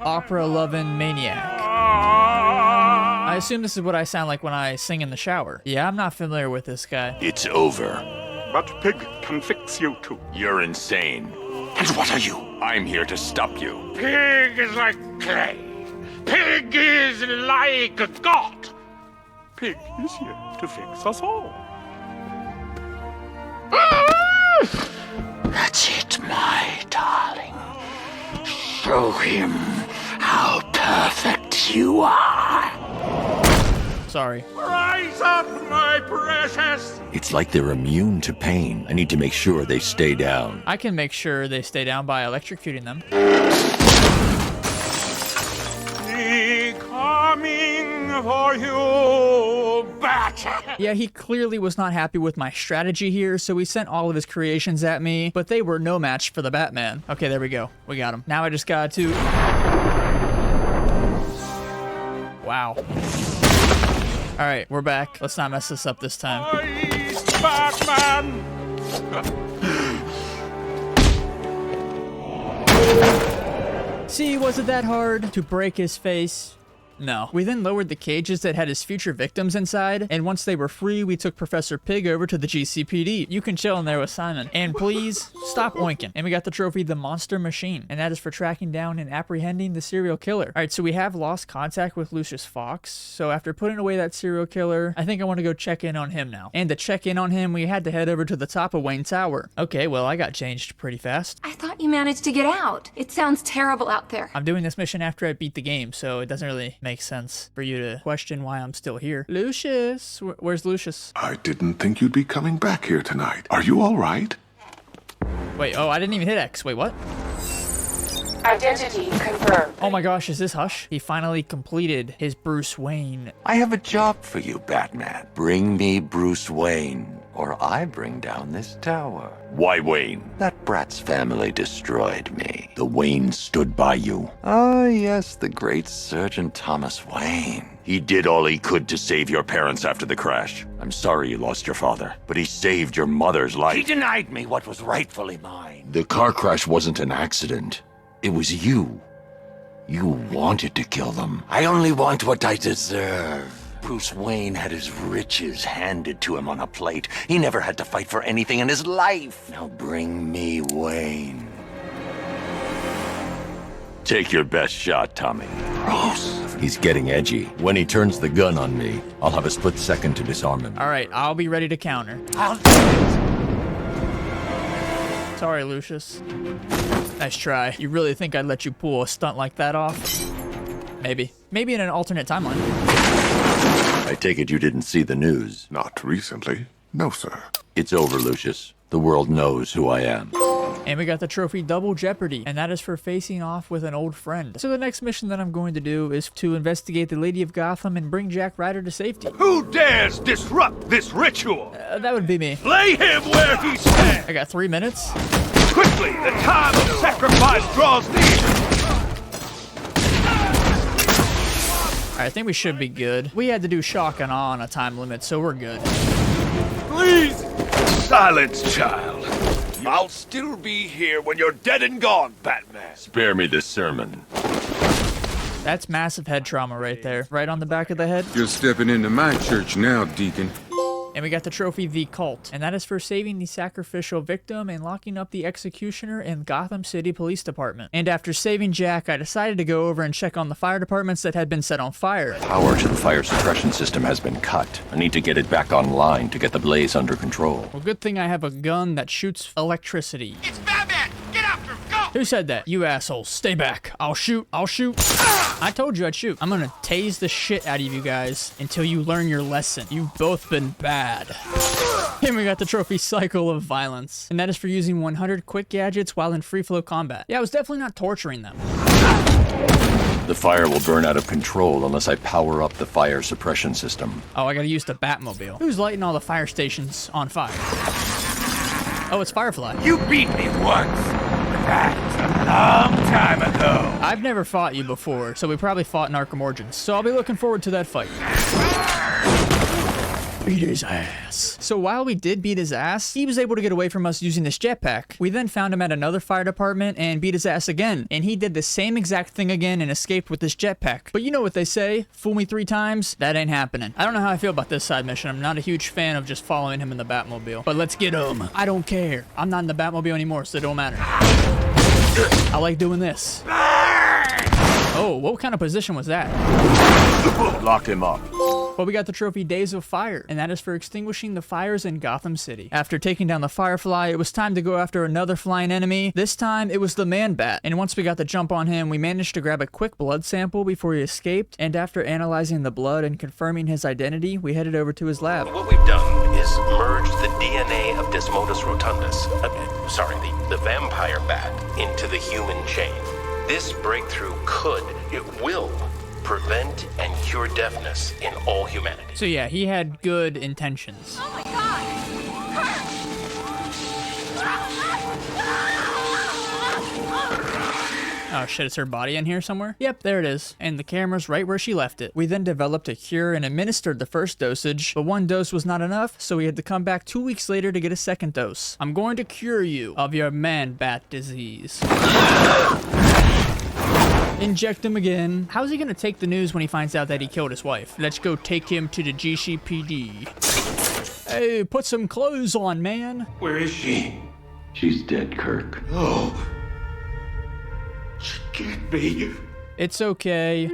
opera-loving maniac. I assume this is what I sound like when I sing in the shower. Yeah, I'm not familiar with this guy. It's over. But Pig can fix you too. You're insane. And what are you? I'm here to stop you. Pig is like clay. Pig is like a god. Pig is here to fix us all. That's it, my darling. Show him how perfect you are. Sorry. Rise up, my precious. It's like they're immune to pain. I need to make sure they stay down. I can make sure they stay down by electrocuting them. Coming for you, Bat. Yeah, he clearly was not happy with my strategy here, so he sent all of his creations at me, but they were no match for the Batman. Okay, there we go. We got him. Now I just got to... Wow. Alright, we're back. Let's not mess this up this time. Batman! See, was it that hard to break his face? No. We then lowered the cages that had his future victims inside, and once they were free, we took Professor Pig over to the GCPD. You can chill in there with Simon. And please, stop oinking. And we got the trophy, the Monster Machine, and that is for tracking down and apprehending the serial killer. Alright, so we have lost contact with Lucius Fox, so after putting away that serial killer, I think I want to go check in on him now. And to check in on him, we had to head over to the top of Wayne Tower. Okay, well, I got changed pretty fast. I thought you managed to get out. It sounds terrible out there. I'm doing this mission after I beat the game, so it doesn't really makes sense for you to question why I'm still here. Lucius, where's Lucius? I didn't think you'd be coming back here tonight. Are you all right? Wait, oh, I didn't even hit X. Wait, what? Identity confirmed. Oh my gosh, is this Hush? He finally completed his Bruce Wayne. I have a job for you, Batman. Bring me Bruce Wayne, or I bring down this tower. Why Wayne? That brat's family destroyed me. The Wayne stood by you. Ah, yes, the great Surgeon Thomas Wayne. He did all he could to save your parents after the crash. I'm sorry you lost your father, but he saved your mother's life. He denied me what was rightfully mine. The car crash wasn't an accident. It was you. You wanted to kill them. I only want what I deserve. Bruce Wayne had his riches handed to him on a plate. He never had to fight for anything in his life. Now bring me Wayne. Take your best shot, Tommy. Bruce. He's getting edgy. When he turns the gun on me, I'll have a split second to disarm him. All right, I'll be ready to counter. I'll do it. Sorry, Lucius. Nice try. You really think I'd let you pull a stunt like that off? Maybe. Maybe in an alternate timeline. I take it you didn't see the news. Not recently. No, sir. It's over, Lucius. The world knows who I am. And we got the trophy Double Jeopardy, and that is for facing off with an old friend. So the next mission that I'm going to do is to investigate the Lady of Gotham and bring Jack Ryder to safety. Who dares disrupt this ritual? That would be me. Lay him where he stands! I got 3 minutes. Quickly, the time of sacrifice draws near! I think we should be good. We had to do shock and awe on a time limit, so we're good. Please! Silence, child. I'll still be here when you're dead and gone, Batman. Spare me this sermon. That's massive head trauma right there. Right on the back of the head. You're stepping into my church now, Deacon. And we got the trophy The Cult, and that is for saving the sacrificial victim and locking up the executioner in Gotham City Police Department. And after saving Jack, I decided to go over and check on the fire departments that had been set on fire. Power to the fire suppression system has been cut. I need to get it back online to get the blaze under control. Well, good thing I have a gun that shoots electricity. It's Batman! Get after him! Go! Who said that? You assholes. Stay back. I'll shoot. I'll shoot. I told you I'd shoot. I'm gonna tase the shit out of you guys until you learn your lesson. You've both been bad. And we got the trophy Cycle of Violence, and that is for using 100 quick gadgets while in free flow combat. Yeah, I was definitely not torturing them. The fire will burn out of control unless I power up the fire suppression system. Oh, I gotta use the Batmobile. Who's lighting all the fire stations on fire? Oh, it's Firefly. You beat me once, but that's a long time ago. I've never fought you before, so we probably fought in Arkham Origins, so I'll be looking forward to that fight. Beat his ass. So while we did beat his ass, he was able to get away from us using this jetpack. We then found him at another fire department and beat his ass again, and he did the same exact thing again and escaped with this jetpack. But you know what they say, fool me 3 times, that ain't happening. I don't know how I feel about this side mission. I'm not a huge fan of just following him in the Batmobile, but let's get him. I don't care. I'm not in the Batmobile anymore, so it don't matter. I like doing this. Oh, what kind of position was that? Lock him up. Well, we got the trophy Days of Fire, and that is for extinguishing the fires in Gotham City. After taking down the Firefly, it was time to go after another flying enemy. This time, it was the Man-Bat, and once we got the jump on him, we managed to grab a quick blood sample before he escaped, and after analyzing the blood and confirming his identity, we headed over to his lab. What we've done is merged the DNA of Desmodus rotundus, the vampire bat, into the human chain. This breakthrough will prevent and cure deafness in all humanity. So yeah, he had good intentions. Oh my god! Oh shit, is her body in here somewhere? Yep, there it is. And the camera's right where she left it. We then developed a cure and administered the first dosage, but 1 dose was not enough, so we had to come back 2 weeks later to get a second dose. I'm going to cure you of your Man-Bat disease. Inject him again. How's he gonna take the news when he finds out that he killed his wife? Let's go take him to the GCPD. Hey, put some clothes on, man. Where is she? She's dead, Kirk. Oh. She can't be. It's okay.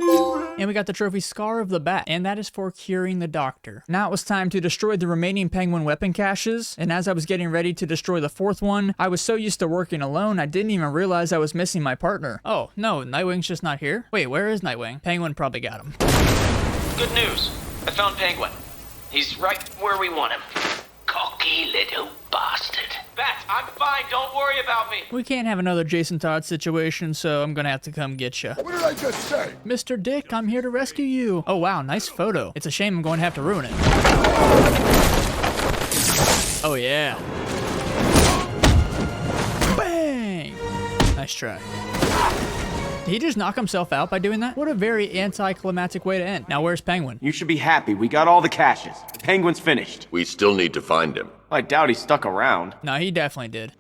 And we got the trophy Scar of the Bat, and that is for curing the Doctor. Now it was time to destroy the remaining Penguin weapon caches, and as I was getting ready to destroy the 4th one, I was so used to working alone, I didn't even realize I was missing my partner. Oh, no, Nightwing's just not here? Wait, where is Nightwing? Penguin probably got him. Good news. I found Penguin. He's right where we want him. Cocky little bastard. Bat, I'm fine. Don't worry about me. We can't have another Jason Todd situation, so I'm gonna have to come get you. What did I just say? Mr. Dick, I'm here to rescue you. Oh wow, nice photo. It's a shame I'm going to have to ruin it. Oh yeah. Bang! Nice try. Did he just knock himself out by doing that? What a very anticlimactic way to end. Now where's Penguin? You should be happy. We got all the caches. The Penguin's finished. We still need to find him. I doubt he stuck around. No, he definitely did.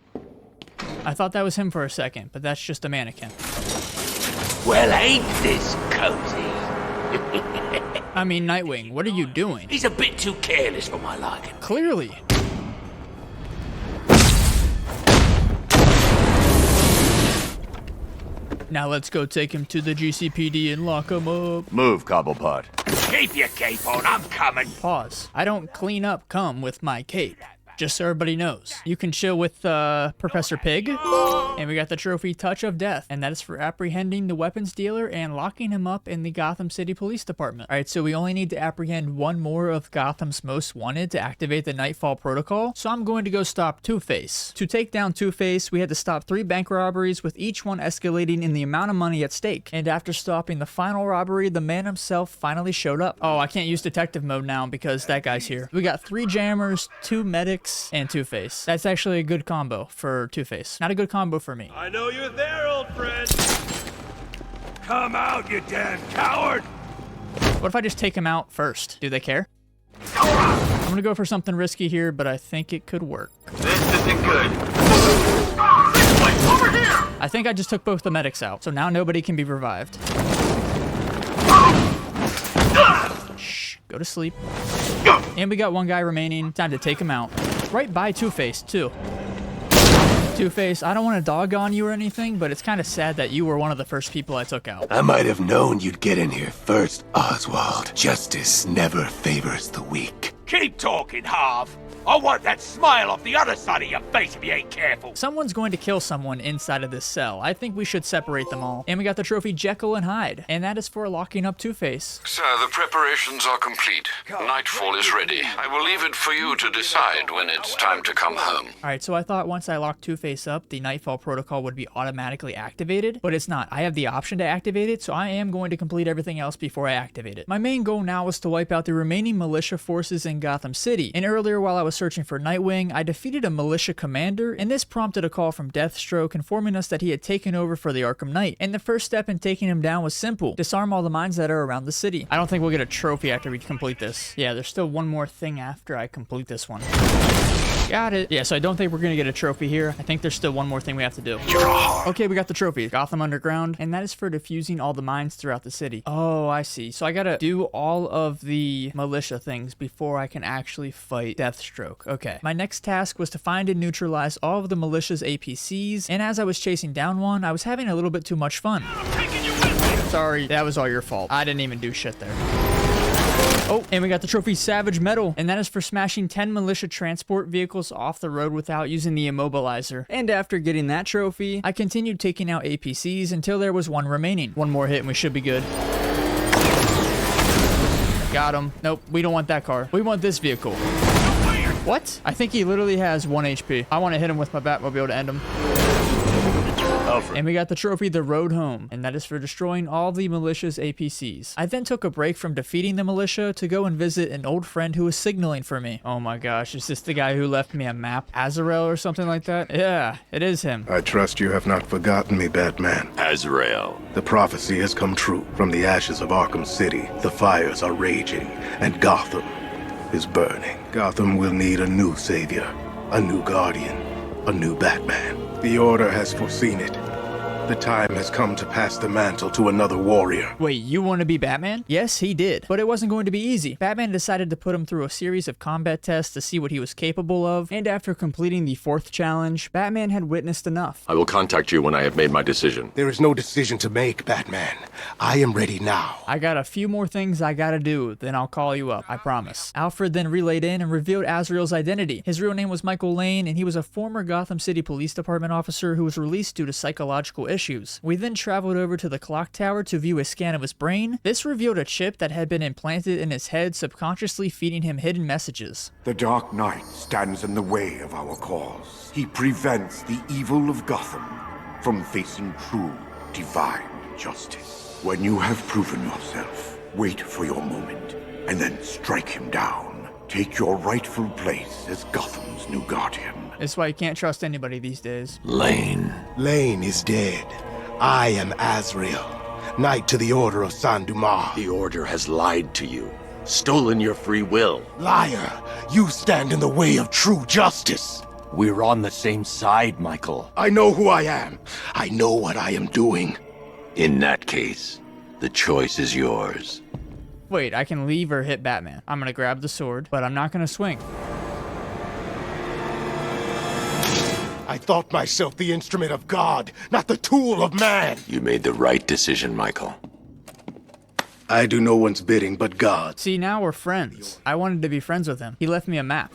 I thought that was him for a second, but that's just a mannequin. Well, ain't this cozy? I mean, Nightwing, what are you doing? He's a bit too careless for my liking. Clearly. Now let's go take him to the GCPD and lock him up. Move, Cobblepot. Keep your cape on, I'm coming. Pause. I don't clean up cum with my cape. just so everybody knows. You can chill with Professor Pig. And we got the trophy Touch of Death, and that is for apprehending the weapons dealer and locking him up in the Gotham City Police Department. All right, so we only need to apprehend one more of Gotham's most wanted to activate the Nightfall Protocol. So I'm going to go stop Two-Face. To take down Two-Face, we had to stop 3 bank robberies, with each one escalating in the amount of money at stake. And after stopping the final robbery, the man himself finally showed up. Oh, I can't use detective mode now because that guy's here. We got 3 jammers, 2 medics, and Two-Face. That's actually a good combo for Two-Face. Not a good combo for me. I know you're there, old friend. Come out, you damn coward. What if I just take him out first? Do they care? I'm gonna go for something risky here, but I think it could work. This isn't good. Over here! I think I just took both the medics out, so now nobody can be revived. Shh, go to sleep. And we got 1 guy remaining. Time to take him out. Right by Two-Face, too. Two-Face, I don't want to dog on you or anything, but it's kind of sad that you were one of the first people I took out. I might have known you'd get in here first, Oswald. Justice never favors the weak. Keep talking, Harv. I want that smile off the other side of your face if you ain't careful. Someone's going to kill someone inside of this cell. I think we should separate them all. And we got the trophy Jekyll and Hyde, and that is for locking up Two-Face. Sir, the preparations are complete. Nightfall is ready. I will leave it for you to decide when it's time to come home. Alright, so I thought once I locked Two-Face up, the Nightfall Protocol would be automatically activated, but it's not. I have the option to activate it, so I am going to complete everything else before I activate it. My main goal now is to wipe out the remaining militia forces in Gotham City, and earlier while I was searching for Nightwing, I defeated a militia commander, and this prompted a call from Deathstroke informing us that he had taken over for the Arkham Knight. And the first step in taking him down was simple: disarm all the mines that are around the city. I don't think we'll get a trophy after we complete this. Yeah, there's still one more thing after I complete this one. Got it. Yeah, so I don't think we're gonna get a trophy here. I think there's still one more thing we have to do. Okay, we got the trophy. Gotham Underground, and that is for defusing all the mines throughout the city. Oh, I see. So I gotta do all of the militia things before I can actually fight Deathstroke. Okay. My next task was to find and neutralize all of the militia's APCs, and as I was chasing down one, I was having a little bit too much fun. Sorry, that was all your fault. I didn't even do shit there. Oh, and we got the trophy Savage Metal, and that is for smashing 10 militia transport vehicles off the road without using the immobilizer. And after getting that trophy, I continued taking out APCs until there was 1 remaining. 1 more hit and we should be good. Got him. Nope, we don't want that car. We want this vehicle. What? I think he literally has 1 HP. I want to hit him with my Batmobile to end him. And we got the trophy The Road Home, and that is for destroying all the militia's APCs. I then took a break from defeating the militia to go and visit an old friend who was signaling for me. Oh my gosh, is this the guy who left me a map? Azrael or something like that? Yeah, it is him. I trust you have not forgotten me, Batman. Azrael. The prophecy has come true. From the ashes of Arkham City, the fires are raging, and Gotham is burning. Gotham will need a new savior, a new guardian, a new Batman. The Order has foreseen it. The time has come to pass the mantle to another warrior. Wait, you want to be Batman? Yes, he did. But it wasn't going to be easy. Batman decided to put him through a series of combat tests to see what he was capable of, and after completing the 4th challenge, Batman had witnessed enough. I will contact you when I have made my decision. There is no decision to make, Batman. I am ready now. I got a few more things I gotta do, then I'll call you up, I promise. Alfred then relayed in and revealed Azrael's identity. His real name was Michael Lane, and he was a former Gotham City Police Department officer who was released due to psychological issues. We then traveled over to the clock tower to view a scan of his brain. This revealed a chip that had been implanted in his head, subconsciously feeding him hidden messages. The Dark Knight stands in the way of our cause. He prevents the evil of Gotham from facing true, divine justice. When you have proven yourself, wait for your moment, and then strike him down. Take your rightful place as Gotham's new guardian. That's why you can't trust anybody these days. Lane. Lane is dead. I am Azrael, Knight to the Order of Saint Dumas. The Order has lied to you, stolen your free will. Liar! You stand in the way of true justice. We're on the same side, Michael. I know who I am. I know what I am doing. In that case, the choice is yours. Wait, I can leave or hit Batman. I'm gonna grab the sword, but I'm not gonna swing. I thought myself the instrument of God, not the tool of man. You made the right decision, Michael. I do no one's bidding but God. See, now we're friends. I wanted to be friends with him. He left me a map.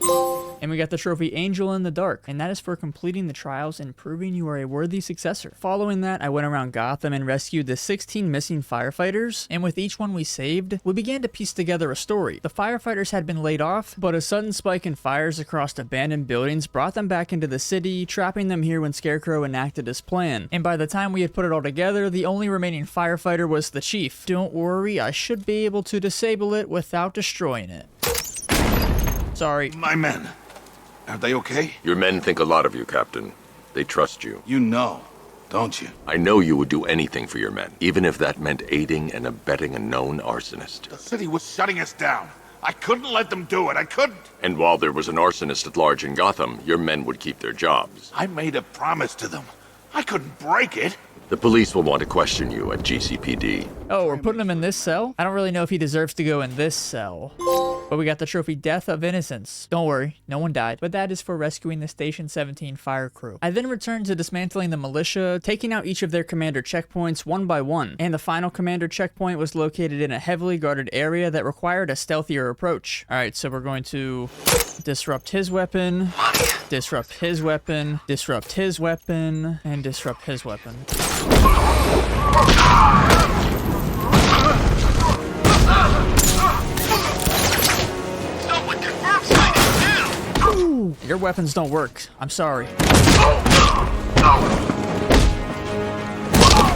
And we got the trophy Angel in the Dark, and that is for completing the trials and proving you are a worthy successor. Following that, I went around Gotham and rescued the 16 missing firefighters, and with each one we saved, we began to piece together a story. The firefighters had been laid off, but a sudden spike in fires across abandoned buildings brought them back into the city, trapping them here when Scarecrow enacted his plan. And by the time we had put it all together, the only remaining firefighter was the chief. Don't worry, I should be able to disable it without destroying it. Sorry. My men. Are they okay? Your men think a lot of you, Captain. They trust you. You know, don't you? I know you would do anything for your men, even if that meant aiding and abetting a known arsonist. The city was shutting us down. I couldn't let them do it. I couldn't. And while there was an arsonist at large in Gotham, your men would keep their jobs. I made a promise to them. I couldn't break it. The police will want to question you at GCPD. Oh, we're putting him in this cell? I don't really know if he deserves to go in this cell. But we got the trophy Death of Innocence. Don't worry, no one died. But that is for rescuing the Station 17 fire crew. I then returned to dismantling the militia, taking out each of their commander checkpoints one by one. And the final commander checkpoint was located in a heavily guarded area that required a stealthier approach. Alright, so we're going to disrupt his weapon, disrupt his weapon, disrupt his weapon, and disrupt his weapon. Ooh, your weapons don't work. I'm sorry.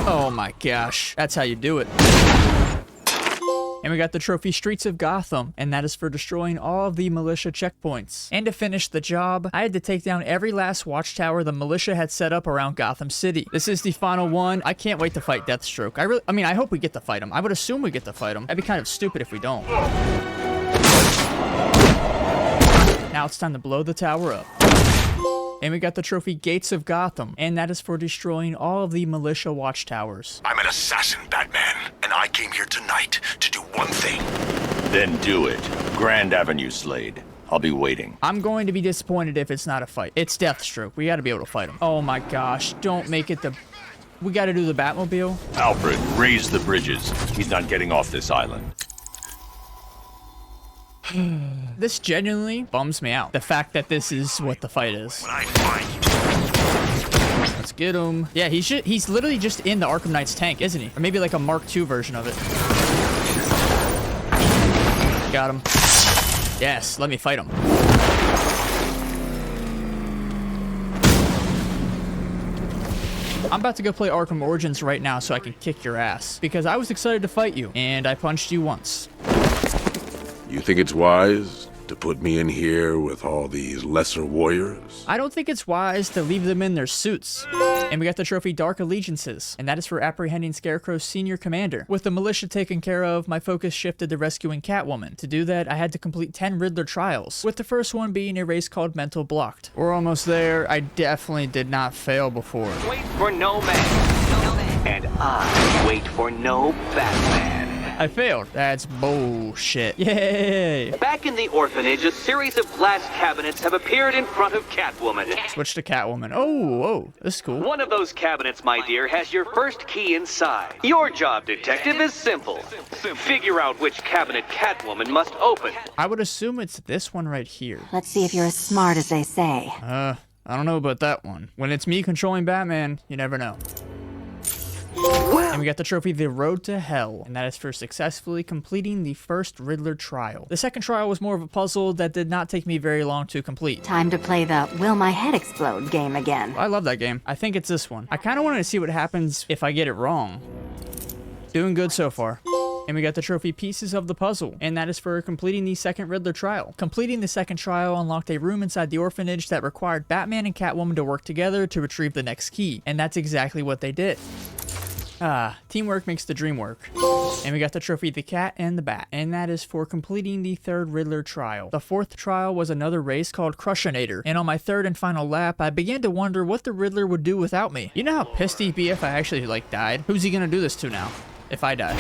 Oh my gosh. That's how you do it. And we got the trophy Streets of Gotham, and that is for destroying all of the militia checkpoints. And to finish the job, I had to take down every last watchtower the militia had set up around Gotham City. This is the final one. I can't wait to fight Deathstroke. I mean, I hope we get to fight him. I would assume we get to fight him. That'd be kind of stupid if we don't. Now it's time to blow the tower up. And we got the trophy Gates of Gotham, and that is for destroying all of the militia watchtowers. I'm an assassin, Batman, and I came here tonight to do one thing. Then do it. Grand Avenue Slade. I'll be waiting. I'm going to be disappointed if it's not a fight. It's Deathstroke. We gotta be able to fight him. Oh my gosh, don't make it the... We gotta do the Batmobile. Alfred, raise the bridges. He's not getting off this island. This genuinely bums me out. The fact that this is what the fight is. Let's get him. Yeah, he's literally just in the Arkham Knight's tank, isn't he? Or maybe like a Mark II version of it. Got him. Yes, let me fight him. I'm about to go play Arkham Origins right now so I can kick your ass. Because I was excited to fight you, and I punched you once. You think it's wise to put me in here with all these lesser warriors? I don't think it's wise to leave them in their suits. And we got the trophy Dark Allegiances, and that is for apprehending Scarecrow's senior commander. With the militia taken care of, my focus shifted to rescuing Catwoman. To do that, I had to complete 10 Riddler trials, with the first one being a race called Mental Blocked. We're almost there. I definitely did not fail before. Wait for no man. And I wait for no Batman. I failed. That's bullshit. Yay! Back in the orphanage, a series of glass cabinets have appeared in front of Catwoman. Switch to Catwoman. Oh, this is cool. One of those cabinets, my dear, has your first key inside. Your job, detective, is simple. Figure out which cabinet Catwoman must open. I would assume it's this one right here. Let's see if you're as smart as they say. I don't know about that one. When it's me controlling Batman, you never know. And we got the trophy The Road to Hell, and that is for successfully completing the first Riddler trial. The second trial was more of a puzzle that did not take me very long to complete. Time to play the Will My Head Explode game again. I love that game. I think it's this one. I kind of wanted to see what happens if I get it wrong. Doing good so far. And we got the trophy Pieces of the Puzzle, and that is for completing the second Riddler trial. Completing the second trial unlocked a room inside the orphanage that required Batman and Catwoman to work together to retrieve the next key, and that's exactly what they did. Teamwork makes the dream work. And we got the trophy The Cat and the Bat, and that is for completing the third Riddler trial. The fourth trial was another race called Crushinator, and on my third and final lap, I began to wonder what the Riddler would do without me. You know how pissed he'd be if I actually, died? Who's he gonna do this to now? If I die.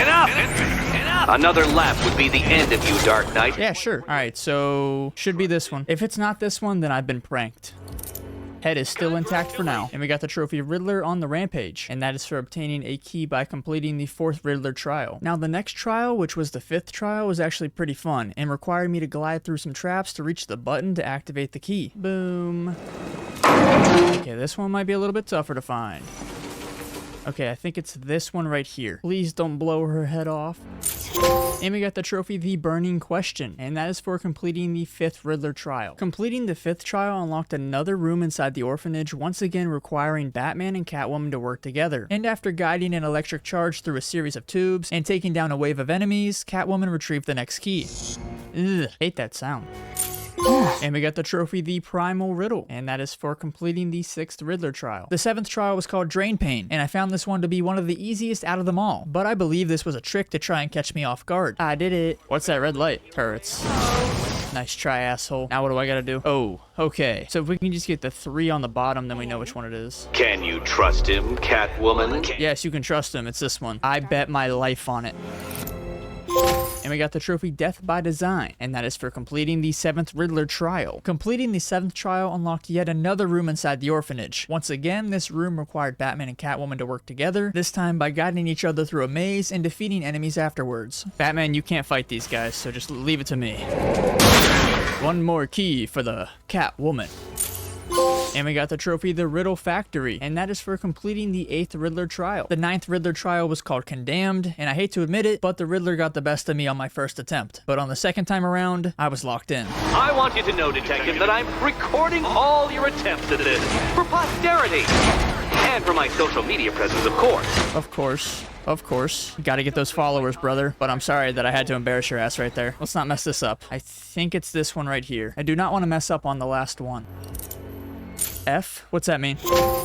Enough! Another lap would be the end of you, Dark Knight. Yeah, sure. Alright, so should be this one. If it's not this one, then I've been pranked. Head is still intact for now. And we got the trophy Riddler on the rampage, and that is for obtaining a key by completing the 4th Riddler trial. Now the next trial, which was the 5th trial, was actually pretty fun and required me to glide through some traps to reach the button to activate the key. Boom. Okay, this one might be a little bit tougher to find. Okay, I think it's this one right here. Please don't blow her head off. And we got the trophy The Burning Question, and that is for completing the 5th Riddler trial. Completing the 5th trial unlocked another room inside the orphanage, once again requiring Batman and Catwoman to work together. And after guiding an electric charge through a series of tubes and taking down a wave of enemies, Catwoman retrieved the next key. Ugh, hate that sound. And we got the trophy The Primal Riddle, and that is for completing the 6th Riddler trial. The 7th trial was called Drain Pain, and I found this one to be one of the easiest out of them all, but I believe this was a trick to try and catch me off guard. I did it. What's that red light? Turrets. Nice try, asshole. Now what do I gotta do? Oh, okay. So if we can just get the 3 on the bottom, then we know which one it is. Can you trust him, Catwoman? Yes, you can trust him. It's this one. I bet my life on it. And we got the trophy Death by Design, and that is for completing the 7th Riddler trial. Completing the 7th trial unlocked yet another room inside the orphanage. Once again, this room required Batman and Catwoman to work together, this time by guiding each other through a maze and defeating enemies afterwards. Batman, you can't fight these guys, so just leave it to me. One more key for the Catwoman. And we got the trophy The Riddle Factory, and that is for completing the 8th Riddler trial. The 9th Riddler trial was called Condemned, and I hate to admit it, but the Riddler got the best of me on my first attempt. But on the second time around, I was locked in. I want you to know, Detective, that I'm recording all your attempts at this for posterity. And for my social media presence, of course. Of course. Of course. You gotta get those followers, brother. But I'm sorry that I had to embarrass your ass right there. Let's not mess this up. I think it's this one right here. I do not want to mess up on the last one. F? What's that mean?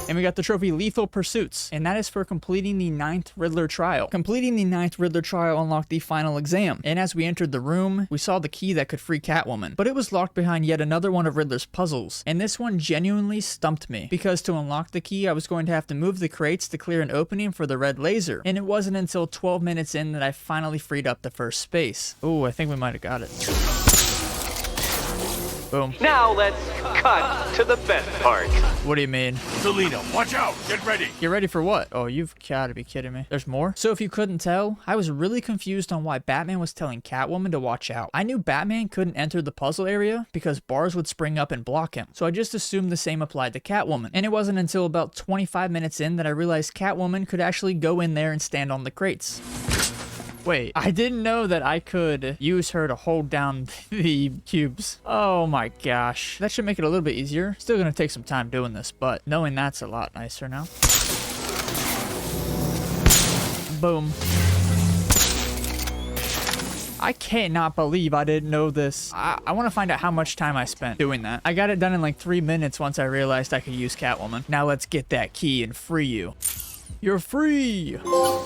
And we got the trophy Lethal Pursuits, and that is for completing the 9th Riddler trial. Completing the 9th Riddler trial unlocked the final exam, and as we entered the room, we saw the key that could free Catwoman, but it was locked behind yet another one of Riddler's puzzles, and this one genuinely stumped me, because to unlock the key, I was going to have to move the crates to clear an opening for the red laser, and it wasn't until 12 minutes in that I finally freed up the first space. Ooh, I think we might have got it. Boom. Now let's cut to the best part. What do you mean? Selina, watch out! Get ready! Get ready for what? Oh, you've gotta be kidding me. There's more? So if you couldn't tell, I was really confused on why Batman was telling Catwoman to watch out. I knew Batman couldn't enter the puzzle area because bars would spring up and block him. So I just assumed the same applied to Catwoman. And it wasn't until about 25 minutes in that I realized Catwoman could actually go in there and stand on the crates. Wait, I didn't know that I could use her to hold down the cubes. Oh my gosh. That should make it a little bit easier. Still gonna take some time doing this, but knowing that's a lot nicer now. Boom. I cannot believe I didn't know this. I want to find out how much time I spent doing that. I got it done in like 3 minutes once I realized I could use Catwoman. Now let's get that key and free you. You're free!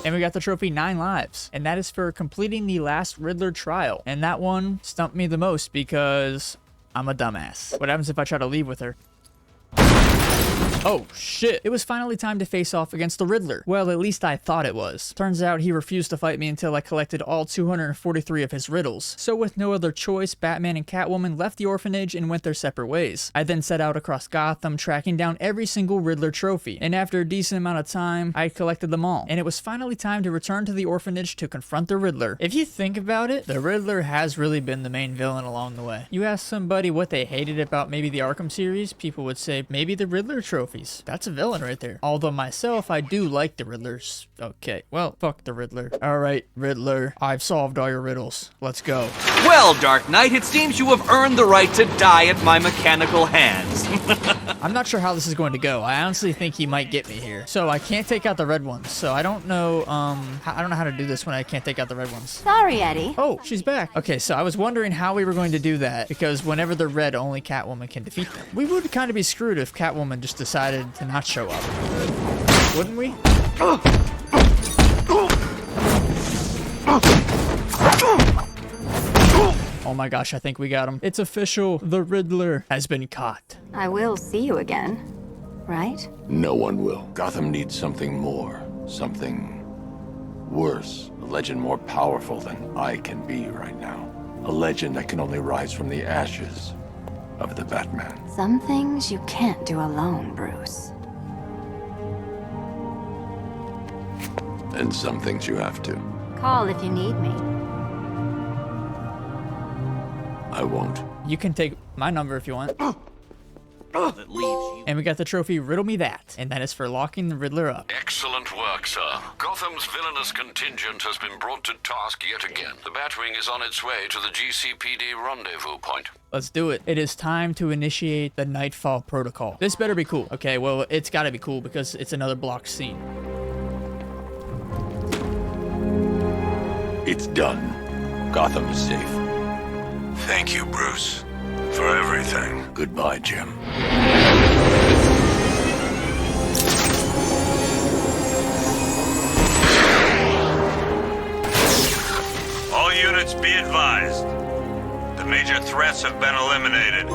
And we got the trophy 9 Lives, and that is for completing the last Riddler trial. And that one stumped me the most because I'm a dumbass. What happens if I try to leave with her? Oh, shit. It was finally time to face off against the Riddler. Well, at least I thought it was. Turns out he refused to fight me until I collected all 243 of his riddles. So with no other choice, Batman and Catwoman left the orphanage and went their separate ways. I then set out across Gotham, tracking down every single Riddler trophy. And after a decent amount of time, I collected them all. And it was finally time to return to the orphanage to confront the Riddler. If you think about it, the Riddler has really been the main villain along the way. You ask somebody what they hated about maybe the Arkham series, people would say maybe the Riddler trophy. That's a villain right there. Although myself, I do like the Riddlers. Okay, well, fuck the Riddler. All right, Riddler, I've solved all your riddles. Let's go. Well, Dark Knight, it seems you have earned the right to die at my mechanical hands. I'm not sure how this is going to go. I honestly think he might get me here. So I can't take out the red ones. So I don't know, I don't know how to do this when I can't take out the red ones. Sorry, Eddie. Oh, she's back. Okay, so I was wondering how we were going to do that because whenever they're red, only Catwoman can defeat them. We would kind of be screwed if Catwoman just decided to not show up. Wouldn't we? Oh my gosh, I think we got him. It's official. The Riddler has been caught. I will see you again, right? No one will. Gotham needs something more. Something worse. A legend more powerful than I can be right now. A legend that can only rise from the ashes. of the Batman. Some things you can't do alone, Bruce. And some things you have to. Call if you need me. I won't. You can take my number if you want. That leaves you. And we got the trophy Riddle Me That, and that is for locking the Riddler up. Excellent work, sir. Gotham's villainous contingent has been brought to task yet again. The Batwing is on its way to the GCPD rendezvous point. Let's do it. It is time to initiate the Nightfall Protocol. This better be cool. Okay, well, it's gotta be cool because it's another blocked scene. It's done. Gotham is safe. Thank you, Bruce, for everything. Goodbye, Jim. All units be advised. The major threats have been eliminated.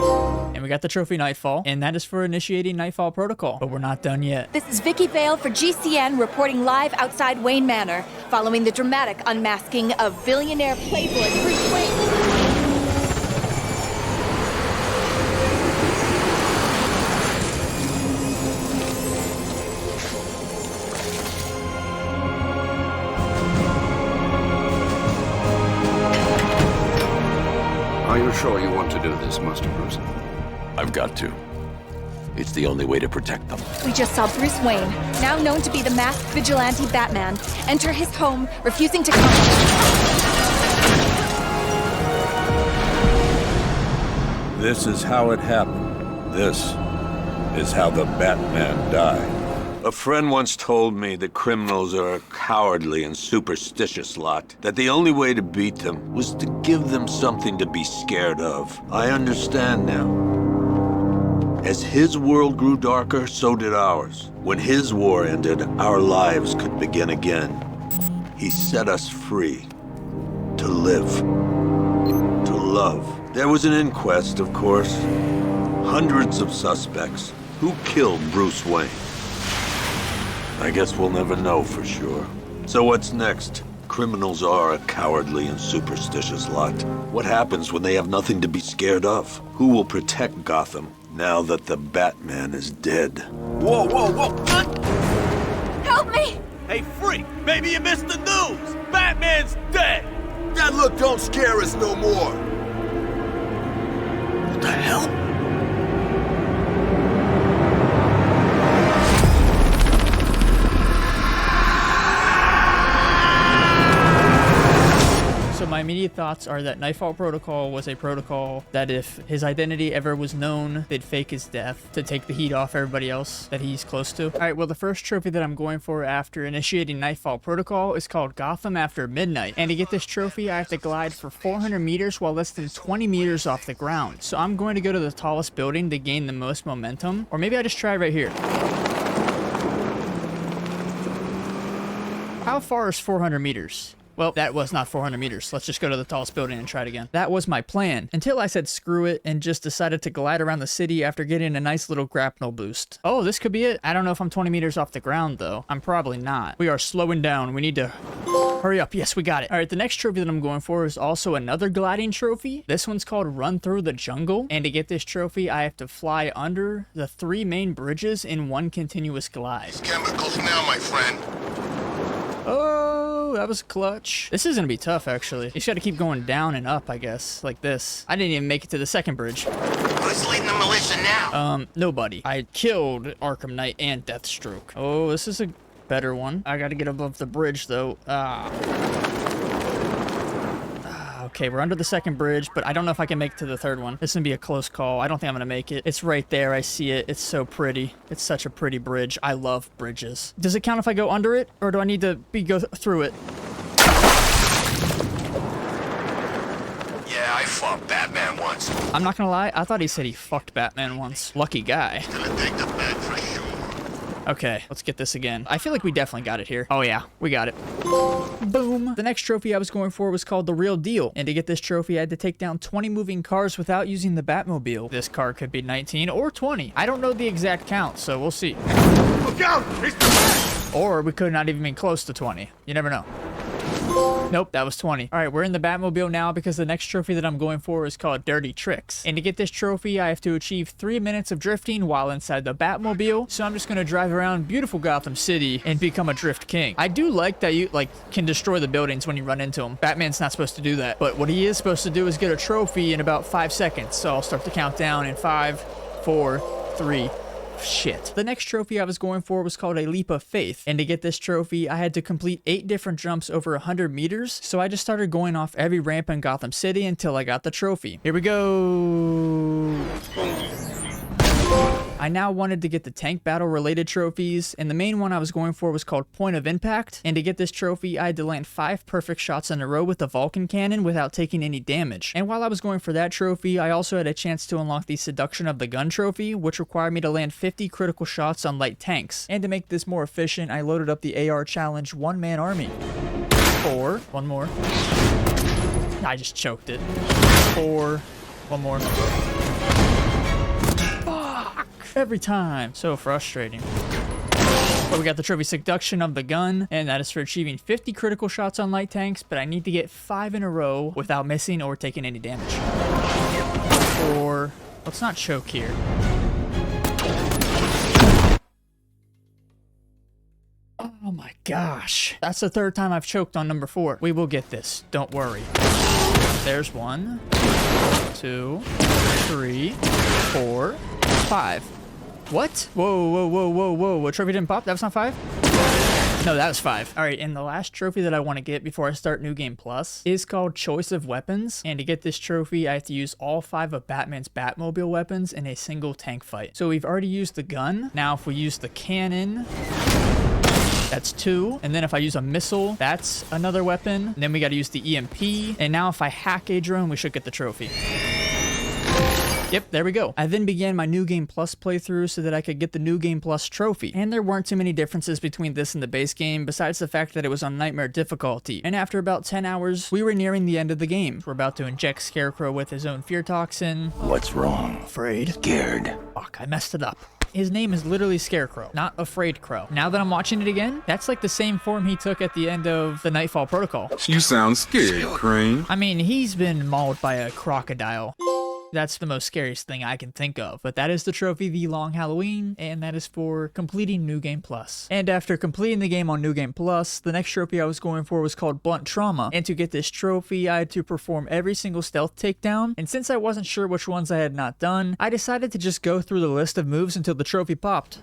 And we got the trophy Nightfall, and that is for initiating Nightfall Protocol. But we're not done yet. This is Vicky Vale for GCN reporting live outside Wayne Manor, following the dramatic unmasking of billionaire playboy Bruce Wayne. Are you sure you want to do this, Master Bruce? I've got to. It's the only way to protect them. We just saw Bruce Wayne, now known to be the masked vigilante Batman, enter his home, refusing to come. This is how it happened. This is how the Batman died. A friend once told me that criminals are a cowardly and superstitious lot, that the only way to beat them was to give them something to be scared of. I understand now. As his world grew darker, so did ours. When his war ended, our lives could begin again. He set us free. To live. To love. There was an inquest, of course. Hundreds of suspects. Who killed Bruce Wayne? I guess we'll never know for sure. So what's next? Criminals are a cowardly and superstitious lot. What happens when they have nothing to be scared of? Who will protect Gotham now that the Batman is dead? Whoa, whoa, whoa! Help me! Hey, freak! Maybe you missed the news! Batman's dead! That look don't scare us no more! What the hell? So my immediate thoughts are that Nightfall Protocol was a protocol that if his identity ever was known, they'd fake his death to take the heat off everybody else that he's close to. All right, well, the first trophy that I'm going for after initiating Nightfall Protocol is called Gotham After Midnight. And to get this trophy, I have to glide for 400 meters while less than 20 meters off the ground. So I'm going to go to the tallest building to gain the most momentum. Or maybe I just try right here. How far is 400 meters? Well, that was not 400 meters. Let's just go to the tallest building and try it again. That was my plan, until I said screw it and just decided to glide around the city after getting a nice little grapnel boost. Oh, this could be it. I don't know if I'm 20 meters off the ground, though. I'm probably not. We are slowing down. We need to hurry up. Yes, we got it. All right, the next trophy that I'm going for is also another gliding trophy. This one's called Run Through the Jungle. And to get this trophy, I have to fly under the 3 main bridges in one continuous glide. Chemicals now, my friend. Oh, that was clutch. This is gonna be tough, actually. You just gotta keep going down and up, I guess, like this. I didn't even make it to the second bridge. Who's leading the militia now? Nobody. I killed Arkham Knight and Deathstroke. Oh, this is a better one. I gotta get above the bridge, though. Okay, we're under the second bridge, but I don't know if I can make it to the third one. This is gonna be a close call. I don't think I'm gonna make it. It's right there. I see it. It's so pretty. It's such a pretty bridge. I love bridges. Does it count if I go under it, or do I need to go through it? Yeah, I fought Batman once. I'm not gonna lie. I thought he said he fucked Batman once. Lucky guy. Gonna take the bag for sure. Okay, let's get this again. I feel like we definitely got it here. Oh yeah, we got it. Boom. The next trophy I was going for was called The Real Deal. And to get this trophy, I had to take down 20 moving cars without using the Batmobile. This car could be 19 or 20. I don't know the exact count, so we'll see. Look out! Or we could not even be close to 20. You never know. Nope, that was 20. All right, we're in the Batmobile now because the next trophy that I'm going for is called Dirty Tricks. And to get this trophy, I have to achieve 3 minutes of drifting while inside the Batmobile. So I'm just gonna drive around beautiful Gotham City and become a drift king. I do like that you can destroy the buildings when you run into them. Batman's not supposed to do that. But what he is supposed to do is get a trophy in about 5 seconds. So I'll start the countdown in 5, 4, 3, shit. The next trophy I was going for was called a Leap of Faith, and to get this trophy I had to complete 8 different jumps over 100 meters, so I just started going off every ramp in Gotham City until I got the trophy. Here we go. I now wanted to get the tank battle related trophies, and the main one I was going for was called Point of Impact, and to get this trophy I had to land 5 perfect shots in a row with the Vulcan cannon without taking any damage. And while I was going for that trophy, I also had a chance to unlock the Seduction of the Gun trophy, which required me to land 50 critical shots on light tanks. And to make this more efficient, I loaded up the AR Challenge one-man army. 4, one more. I just choked it. 4, one more. Every time. So frustrating. But we got the trophy Seduction of the Gun, and that is for achieving 50 critical shots on light tanks, but I need to get 5 in a row without missing or taking any damage. 4. Let's not choke here. Oh my gosh. That's the 3rd time I've choked on number 4. We will get this. Don't worry. There's 1, 2, 3, 4, 5. What? Whoa, whoa, whoa, whoa, whoa. What trophy didn't pop? That was not 5? No, that was 5. All right, and the last trophy that I want to get before I start New Game Plus is called Choice of Weapons. And to get this trophy, I have to use all 5 of Batman's Batmobile weapons in a single tank fight. So we've already used the gun. Now if we use the cannon, that's 2. And then if I use a missile, that's another weapon. And then we got to use the EMP. And now if I hack a drone, we should get the trophy. Yep, there we go. I then began my New Game Plus playthrough so that I could get the New Game Plus trophy. And there weren't too many differences between this and the base game, besides the fact that it was on Nightmare difficulty. And after about 10 hours, we were nearing the end of the game. We're about to inject Scarecrow with his own fear toxin. What's wrong? Afraid. Scared. Fuck, I messed it up. His name is literally Scarecrow, not Afraid Crow. Now that I'm watching it again, that's like the same form he took at the end of the Nightfall Protocol. You sound scared, Crane. I mean, he's been mauled by a crocodile. That's the most scariest thing I can think of. But that is the trophy, The Long Halloween, and that is for completing New Game Plus. And after completing the game on New Game Plus, the next trophy I was going for was called Blunt Trauma. And to get this trophy, I had to perform every single stealth takedown. And since I wasn't sure which ones I had not done, I decided to just go through the list of moves until the trophy popped.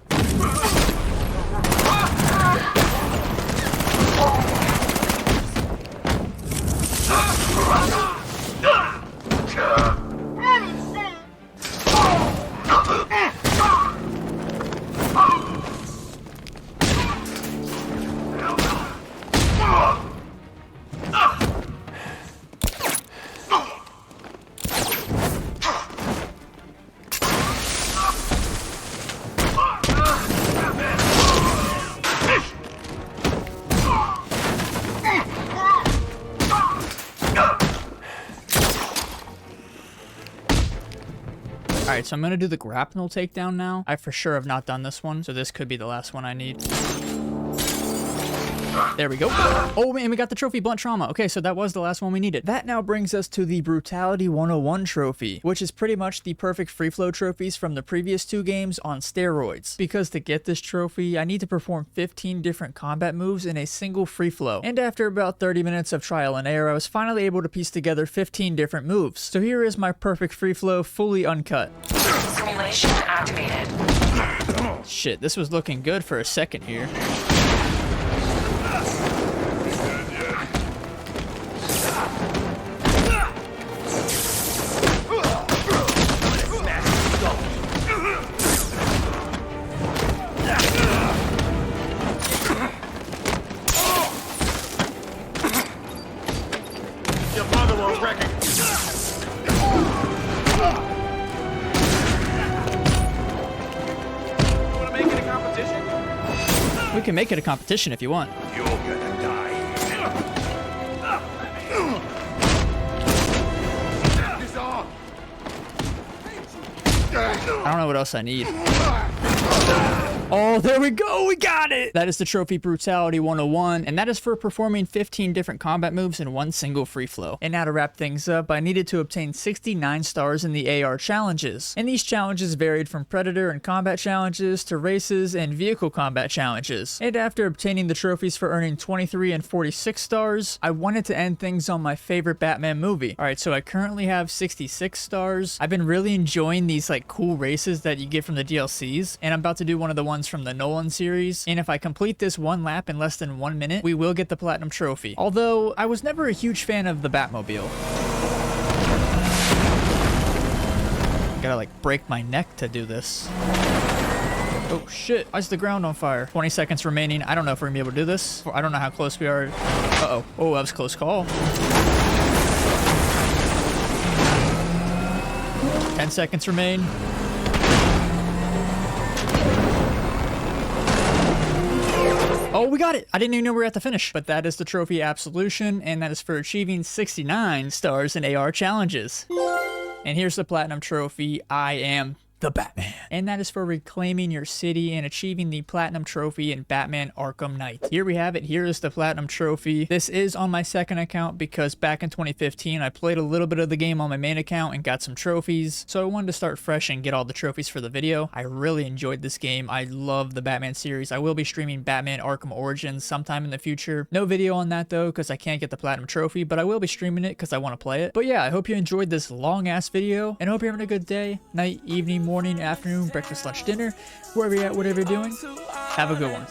Alright, so I'm going to do the grapnel takedown now. I for sure have not done this one, so this could be the last one I need. There we go. Oh man, we got the trophy, Blunt Trauma. Okay, so that was the last one we needed. That now brings us to the Brutality 101 trophy, which is pretty much the perfect free flow trophies from the previous 2 games on steroids. Because to get this trophy, I need to perform 15 different combat moves in a single free flow. And after about 30 minutes of trial and error, I was finally able to piece together 15 different moves. So here is my perfect free flow, fully uncut. Simulation activated. Shit, this was looking good for a second here. We can make it a competition if you want. You're gonna die. I don't know what else I need. Oh, there we go. We got it. That is the trophy Brutality 101, and that is for performing 15 different combat moves in one single free flow. And now to wrap things up, I needed to obtain 69 stars in the AR challenges. And these challenges varied from Predator and combat challenges to races and vehicle combat challenges. And after obtaining the trophies for earning 23 and 46 stars, I wanted to end things on my favorite Batman movie. Alright, so I currently have 66 stars. I've been really enjoying these like cool races that you get from the DLCs, and I'm about to do one of the ones from the Nolan series, and if I complete this one lap in less than 1 minute, we will get the Platinum Trophy. Although, I was never a huge fan of the Batmobile. Gotta like break my neck to do this. Oh shit, why is the ground on fire? 20 seconds remaining. I don't know if we're gonna be able to do this. I don't know how close we are. Uh-oh. Oh, that was a close call. 10 seconds remain. Oh, we got it! I didn't even know we were at the finish. But that is the trophy Absolution, and that is for achieving 69 stars in AR challenges. And here's the Platinum Trophy. I am the Batman. And that is for reclaiming your city and achieving the Platinum Trophy in Batman Arkham Knight. Here we have it. Here is the Platinum Trophy. This is on my second account because back in 2015, I played a little bit of the game on my main account and got some trophies. So I wanted to start fresh and get all the trophies for the video. I really enjoyed this game. I love the Batman series. I will be streaming Batman Arkham Origins sometime in the future. No video on that though, because I can't get the Platinum Trophy, but I will be streaming it because I want to play it. But yeah, I hope you enjoyed this long ass video, and I hope you're having a good day, night, evening, morning, afternoon, breakfast, lunch, dinner, wherever you're at, whatever you're doing. Have a good one.